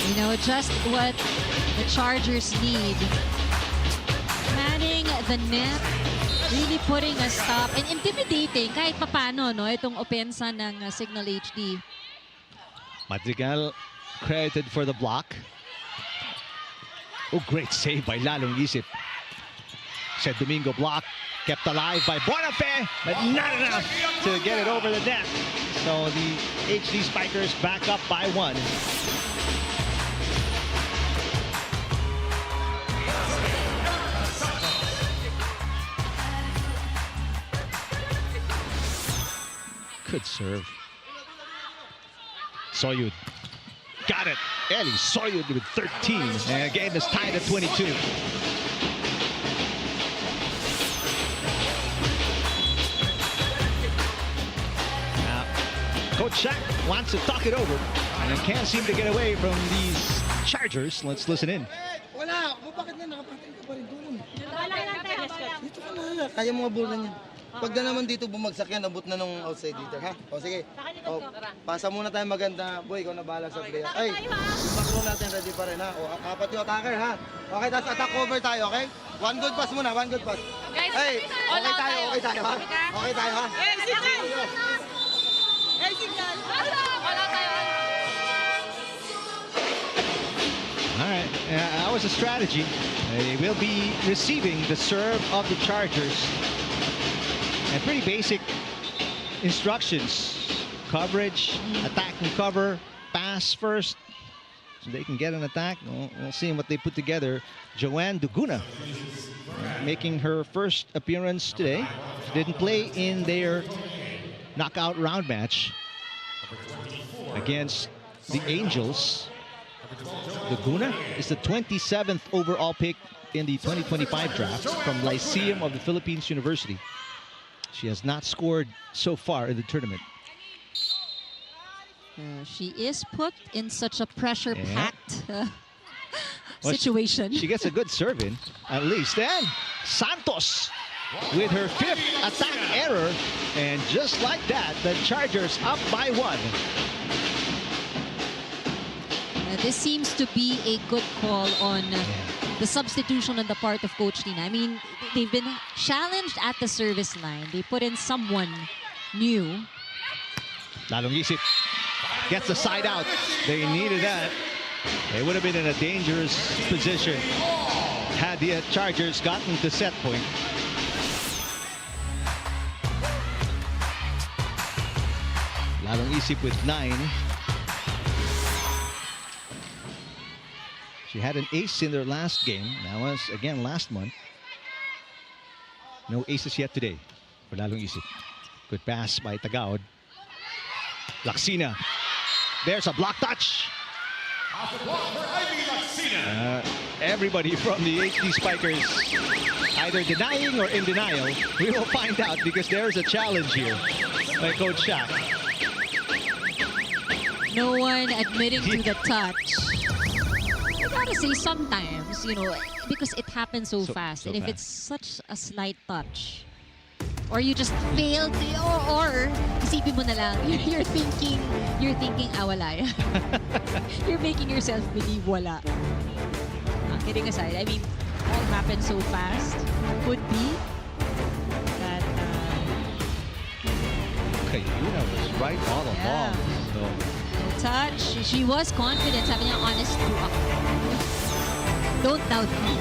You know, just what the Chargers need. Manning the net, really putting a stop and intimidating kahit papano, no, itong opensa ng Cignal HD. Madrigal credited for the block. Oh, great save by Lalong Isip. Said Domingo block, kept alive by Bonifay, but not enough to get it over the net. So the HD Spikers back up by 1. Good serve. Soyud. Got it. Ellie Soyud with 13. And game is tied at 22. Now, Coach Shaq wants to talk it over and can't seem to get away from these Chargers. Let's listen in. Wala. Bakit na nakapating ka pa rin doon? Dito ka na. Kaya mga bola niya. Pag na naman dito bumagsak yan, abot na nung outside dito, ha? O sige. O, pasa muna tayo maganda. Boy, ikaw na bahala sa player. Ay, yung backrow natin ready pa rin, ha? O, apat yung attacker, ha? Okay, tapos attack cover tayo, okay? One good pass muna, one good pass. Hey, okay tayo, ha? Okay tayo, ha? Hey, Cignal! Hey, Cignal! Wala tayo. All right, that was a strategy. They will be receiving the serve of the Chargers. And pretty basic instructions. Coverage, attack and cover, pass first. So they can get an attack. We'll see what they put together. Joanne Duguna making her first appearance today. She didn't play in their knockout round match against the Angels. Duguna is the 27th overall pick in the 2025 draft from Lyceum of the Philippines University. She has not scored so far in the tournament. She is put in such a pressure-packed Well, situation. She gets a good serve in, at least. And Santos with her 5th attack error. And just like that, the Chargers up by 1. This seems to be a good call on the substitution on the part of Coach Tina. I mean, they've been challenged at the service line. They put in someone new. Lalong Isip gets the side out. They needed that. They would have been in a dangerous position had the Chargers gotten to set point. Lalong Isip with 9. She had an ace in their last game. That was, again, last month. No aces yet today for Lalong Isip. Good pass by Tagaod. Laksina. There's a block touch. Everybody from the HD Spikers either denying or in denial. We will find out because there's a challenge here by Coach Shaq. No one admitting to the touch. I gotta say, sometimes, you know, because it happens so fast, and if it's such a slight touch, or you just fail to, or isipin mo na lang, you're thinking, wala yan. You're making yourself believe wala. Kidding aside, I mean, all happens so fast. Could be that Kayuna was right all along. So. no touch. She was confident. Sabi niya, honest to ako. Don't doubt me.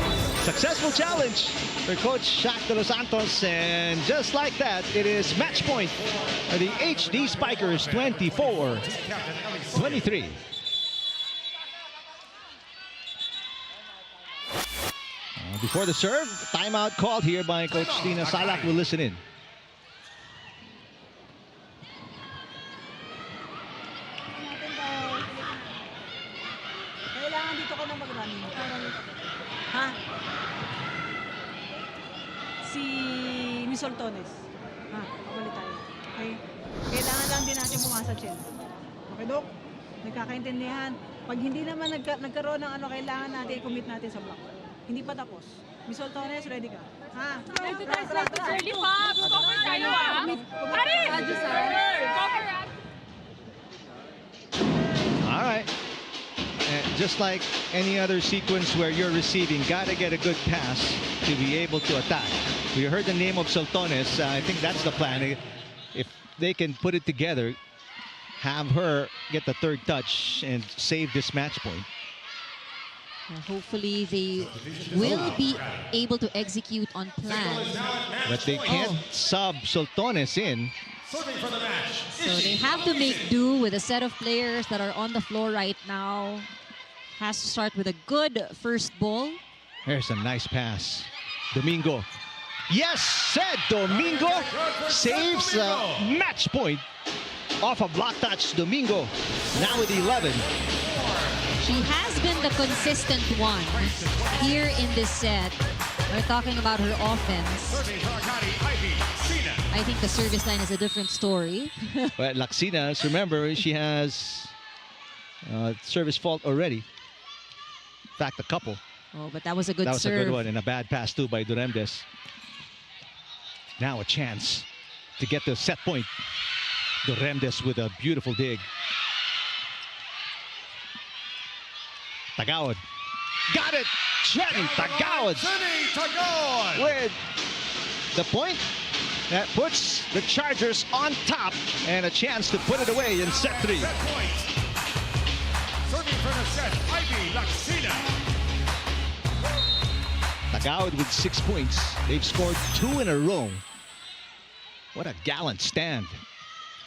Successful challenge for Coach Shaq de los Santos, and just like that, it is match point for the HD Spikers, 24-23. Before the serve, timeout called here by Coach Tina Salak. Will listen in. Kailangan dito ka na mag-running. Ha? Si Miss Soltones. Ha? Pabalik tayo. Okay? Kailangan lang din natin bumasa, Chen. Okay, Dok? Nagkakaintindihan. Pag hindi naman nagkaroon ng kailangan natin i-commit natin sa block. Hindi pa tapos. Miss Soltones, ready ka? Ha? Ready pa! Cover tayo ah! Pare! Cover ah! All right. And just like any other sequence where you're receiving, gotta get a good pass to be able to attack. We heard the name of Soltones. I think that's the plan. If they can put it together, have her get the 3rd touch and save this match point. Hopefully they will be able to execute on plan. But they can't sub Soltones in. So they have to make do with a set of players that are on the floor right now. Has to start with a good first ball. There's a nice pass. Domingo. Yes, said Domingo saves a match point off a block touch. Domingo now with 11. She has been the consistent one here in this set. We're talking about her offense. I think the service line is a different story. But Laksina, remember, she has service fault already. In fact, a couple. Oh, but that was a good serve. That was a good one, and a bad pass too by Duremdes. Now a chance to get the set point. Duremdes with a beautiful dig. Tagaod. Got it! Jenny Tagaod with the point that puts the Chargers on top and a chance to put it away in set 3. Serving for the set, Ivy Laksina. Tagaod with 6 points. They've scored 2 in a row. What a gallant stand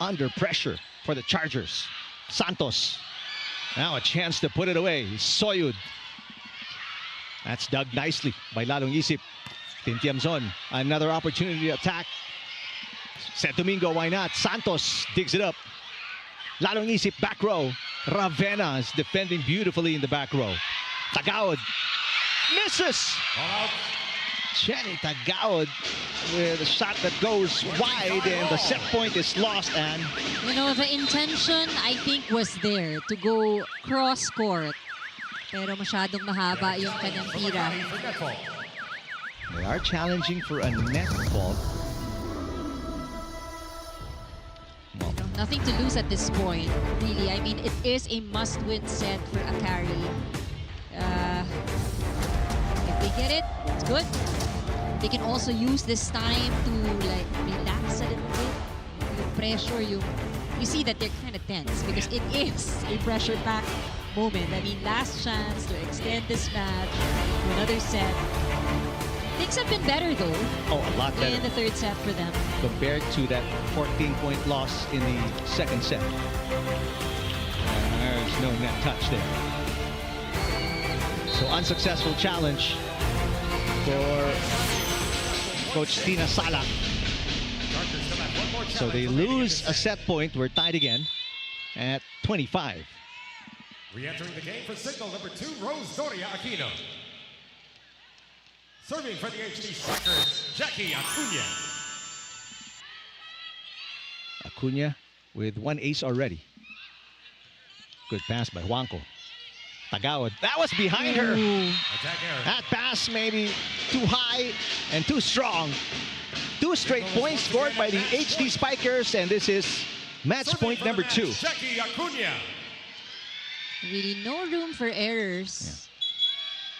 under pressure for the Chargers. Santos. Now a chance to put it away. Soyud. That's dug nicely by Lalong Isip. Tintiamzon. Another opportunity to attack. Set Domingo, why not? Santos digs it up. Lalong Isip, back row. Ravenna is defending beautifully in the back row. Tagaod misses. Jenny Tagaod with a shot that goes wide, and the set point is lost. And You know, the intention, I think, was there to go cross-court. Pero masyadong mahaba yung kanyang tira. they are challenging for a net fault. Nothing to lose at this point, really. I mean, it is a must-win set for Akari. If they get it, it's good. They can also use this time to like relax a little bit. Yung pressure, you see that they're kind of tense because it is a pressure-packed moment. I mean, last chance to extend this match to another set. Things have been better though. Oh, a lot better In the third set for them. compared to that 14-point loss in the second set. There's no net touch there. So unsuccessful challenge for Coach Tina Salak. So they lose a set point. We're tied again at 25. Re-entering the game for Cignal, number 2, Rose Doria Aquino. Serving for the HD Spikers, Jackie Acuna. Acuna with one ace already. Good pass by Juanco. Tagaod. That was behind her. Attack error. That pass maybe too high and too strong. 2 straight points scored by the HD Spikers, and this is match Serving point for the number match, 2. Jackie Acuna. Really no room for errors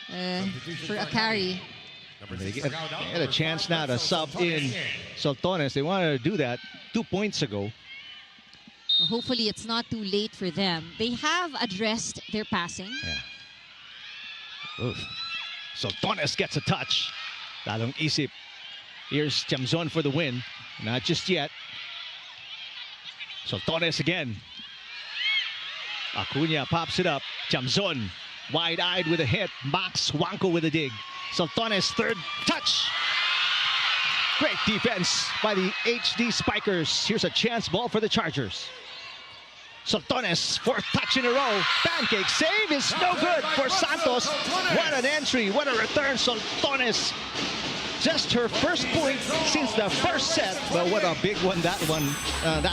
for Akari. Number They 6, get a chance now to sub in Soltones. They wanted to do that 2 points ago. Hopefully it's not too late for them. They have addressed their passing. Yeah. Oof. Soltones gets a touch. Lalong isip. Here's Tiamzon for the win. Not just yet. Soltones again. Acuna pops it up. Tiamzon wide-eyed with a hit. Max Juanco with a dig. Soltones third touch. Great defense by the HD Spikers. Here's a chance ball for the Chargers. Soltones, 4th touch in a row. Pancake save is no good for Santos. What an entry, what a return. Soltones, just her first point since the first set. But what a big one that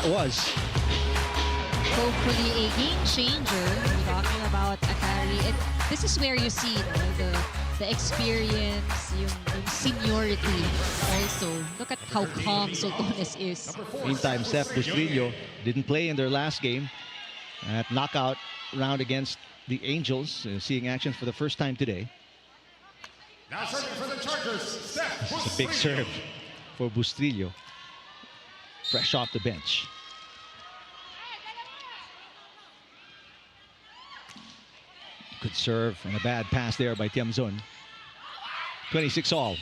was. Hopefully a game changer. We're talking about Akari. This is where you see the experience, yung seniority also. Look at how calm Soltones is. Meantime, Seth Bustrillo didn't play in their last game at knockout round against the Angels, seeing action for the first time today. Now serving for the Chargers, Steph It's a big serve for Bustrillo, fresh off the bench. Good serve and a bad pass there by Tiamzon. 26 all.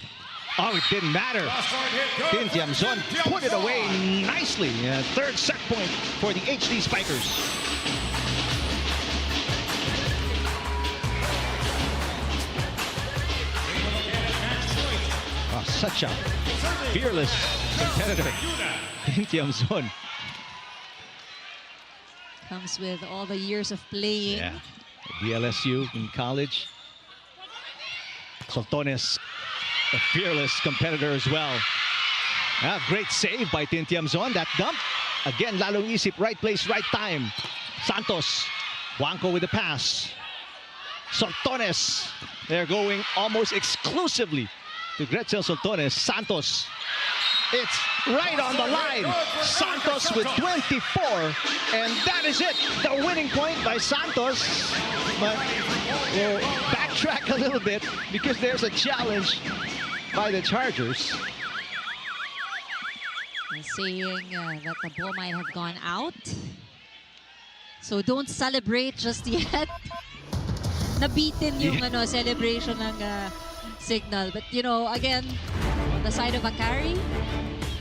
Oh, it didn't matter. Tin Tiamzon put it away nicely. Third set point for the HD Spikers. Oh, such a fearless competitor. Tin Tiamzon. Comes with all the years of playing. Yeah. DLSU in college. Soltones, a fearless competitor as well. Great save by Tin Tiamzon. That dump. Again, lalong isip, right place, right time. Santos. Juanco with the pass. Soltones. They're going almost exclusively to Gretchen Soltones. Santos. It's right on the line. Santos with 24. And that is it. The winning point by Santos. But we'll backtrack a little bit because there's a challenge by the Chargers. Saying that the ball might have gone out. So don't celebrate just yet. Nabitin yung celebration ng Cignal. But you know, again, on the side of Akari,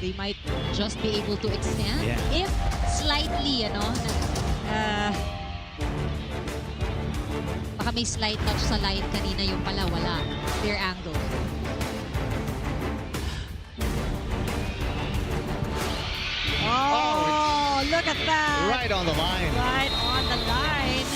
they might just be able to extend. If slightly, baka may slight touch sa line kanina, yung pala wala. Their angle. Oh, look at that. Right on the line. Right on the line.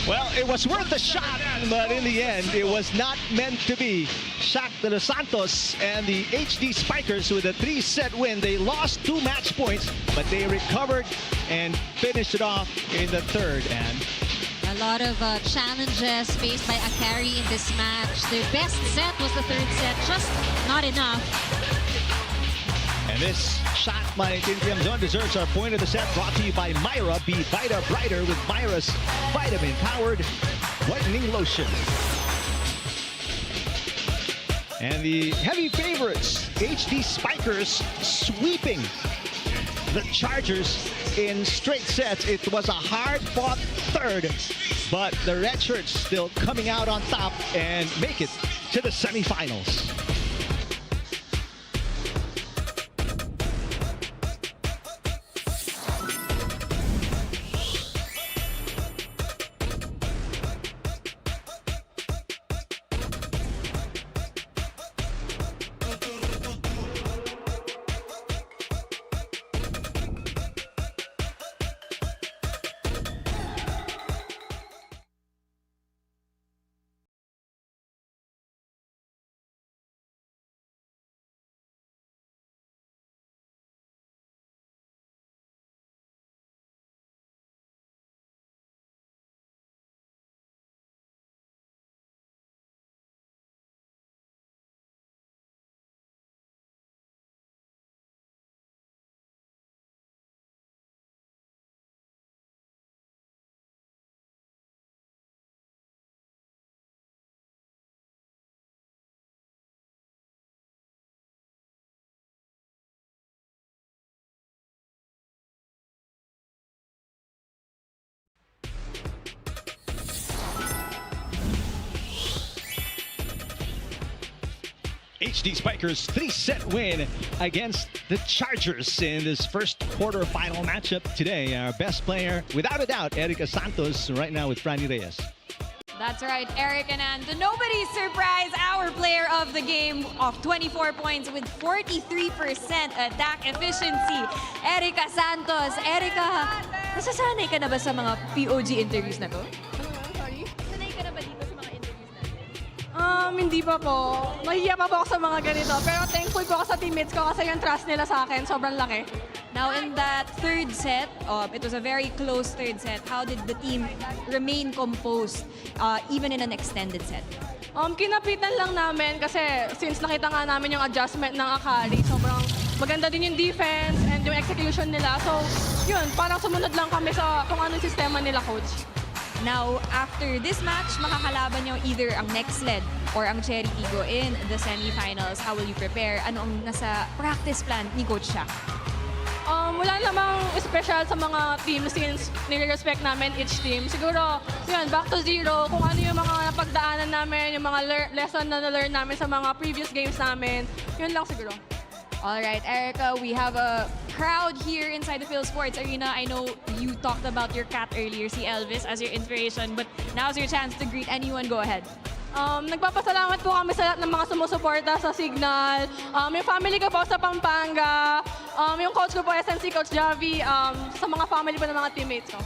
Well, it was worth a shot, but in the end, it was not meant to be. Shaq de los Santos and the HD Spikers with a 3-set win. They lost 2 match points, but they recovered and finished it off in the third. And a lot of challenges faced by Akari in this match. Their best set was the third set, just not enough. And this shot by Team Tiamzon deserves our point of the set, brought to you by Myra. Be Vita Brighter with Myra's vitamin-powered whitening lotion. And the heavy favorites, HD Spikers, sweeping the Chargers in straight sets. It was a hard-fought third, but the red shirts still coming out on top and make it to the semifinals. HD Spikers 3-set win against the Chargers in this first quarterfinal matchup today. Our best player, without a doubt, Erica Santos, right now with Franny Reyes. That's right, Eric and Ann. Nobody's surprised, our player of the game of 24 points with 43% attack efficiency. Erica Santos. Erica, nasasanay ka na ba sa mga POG interviews na to? Sorry? Sanay ka na ba dito sa mga interviews natin? Hindi pa po. Mahiya pa po ako sa mga ganito. Pero thankful po ako sa teammates ko kasi yung trust nila sa akin, sobrang laki. Now, in that third set, it was a very close third set. How did the team remain composed even in an extended set? Kinapitan lang namin kasi since nakita nga namin yung adjustment ng Akari, sobrang maganda din yung defense and yung execution nila. So, yun, parang sumunod lang kami sa kung anong sistema nila, coach. Now, after this match, makakalaban nyo either ang next leg or ang Cherry Tigo in the semifinals. How will you prepare? Ano ang nasa practice plan ni Coach Shaq? Wala namang special sa mga team since nire-respect namin each team. Siguro, yun, back to zero. Kung ano yung mga napagdaanan namin, yung mga lesson na na-learn namin sa mga previous games namin, yun lang siguro. All right, Erica, we have a crowd here inside the Phil Sports Arena. I know you talked about your cat earlier, si Elvis, as your inspiration, but now's your chance to greet anyone. Go ahead. Nagpapasalamat po kami sa lahat ng mga sumusuporta sa Cignal. Yung family ko po sa Pampanga. Yung coach ko po, SNC Coach Javi. Sa mga family po ng mga teammates ko.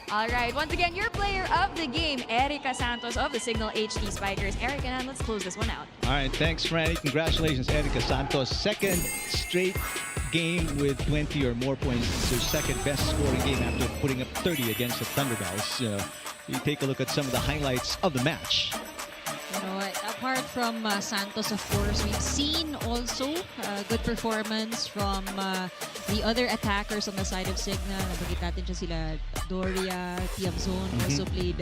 All right, once again, your player of the game, Erica Santos of the Cignal HD Spikers. Erica, and let's close this one out. All right, thanks, Franny. Congratulations, Erica Santos. Second straight game with 20 or more points. It's her second best scoring game after putting up 30 against the Thunderbells. You take a look at some of the highlights of the match. You know, apart from Santos, of course, we've seen also good performance from the other attackers on the side of Cignal. Nabagit natin siya sila Doria, Tiamzon also played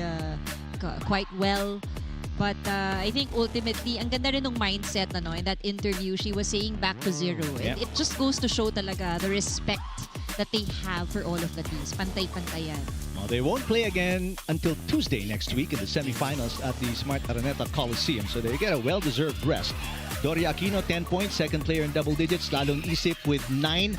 quite well. But I think ultimately, ang ganda rin ng mindset in that interview. She was saying back to zero. Yep. It just goes to show talaga the respect that they have for all of the teams. Pantay-pantayan. Well, they won't play again until Tuesday next week in the semifinals at the Smart Araneta Coliseum, so they get a well-deserved rest. Doria Aquino, 10 points, second player in double digits. Lalong Isip with 9.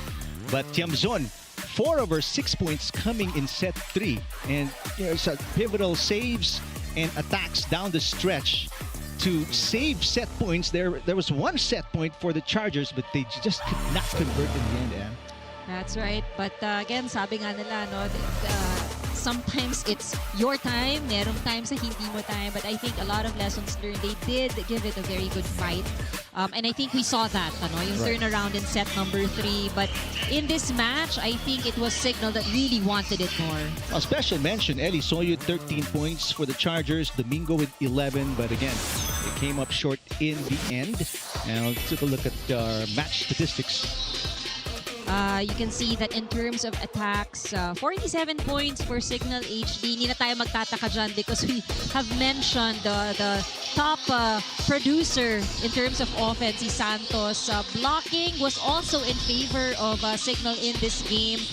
But Tiamzon, 4 of her 6 points coming in set 3. And some pivotal saves and attacks down the stretch to save set points. There was one set point for the Chargers, but they just could not convert in the end. That's right. But again, sabi nga nila, sometimes it's your time, merong times na hindi mo time, but I think a lot of lessons learned. They did give it a very good fight. And I think we saw that, yung turnaround in set number 3. But in this match, I think it was Cignal that really wanted it more. A special mention, Ellie Soyud, 13 points for the Chargers. Domingo with 11, but again, it came up short in the end. Now, let's take a look at our match statistics. You can see that in terms of attacks, 47 points for Cignal HD. Hindi na tayo magtataka dyan because we have mentioned the top producer in terms of offense, si Santos. Blocking was also in favor of Cignal in this game.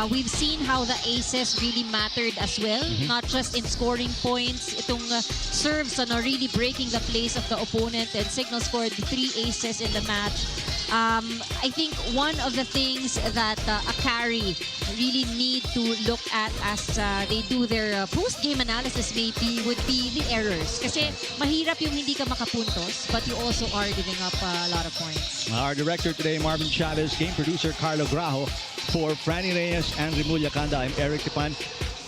We've seen how the aces really mattered as well, not just in scoring points. Itong serves really breaking the place of the opponent, and Cignal scored 3 aces in the match. I think one of the things that Akari really need to look at as they do their post-game analysis maybe would be the errors. Kasi mahirap yung hindi ka makapuntos, but you also are giving up a lot of points. Our director today, Marvin Chavez, game producer, Carlo Grajo. For Franny Reyes and Rimulya Kanda, I'm Eric Tipan.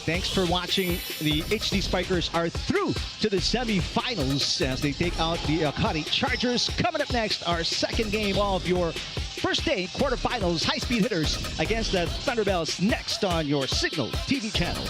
Thanks for watching. The HD Spikers are through to the semifinals as they take out the Akari Chargers. Coming up next, our second game of your first day quarterfinals high-speed hitters against the Thunderbells next on your Cignal TV channel.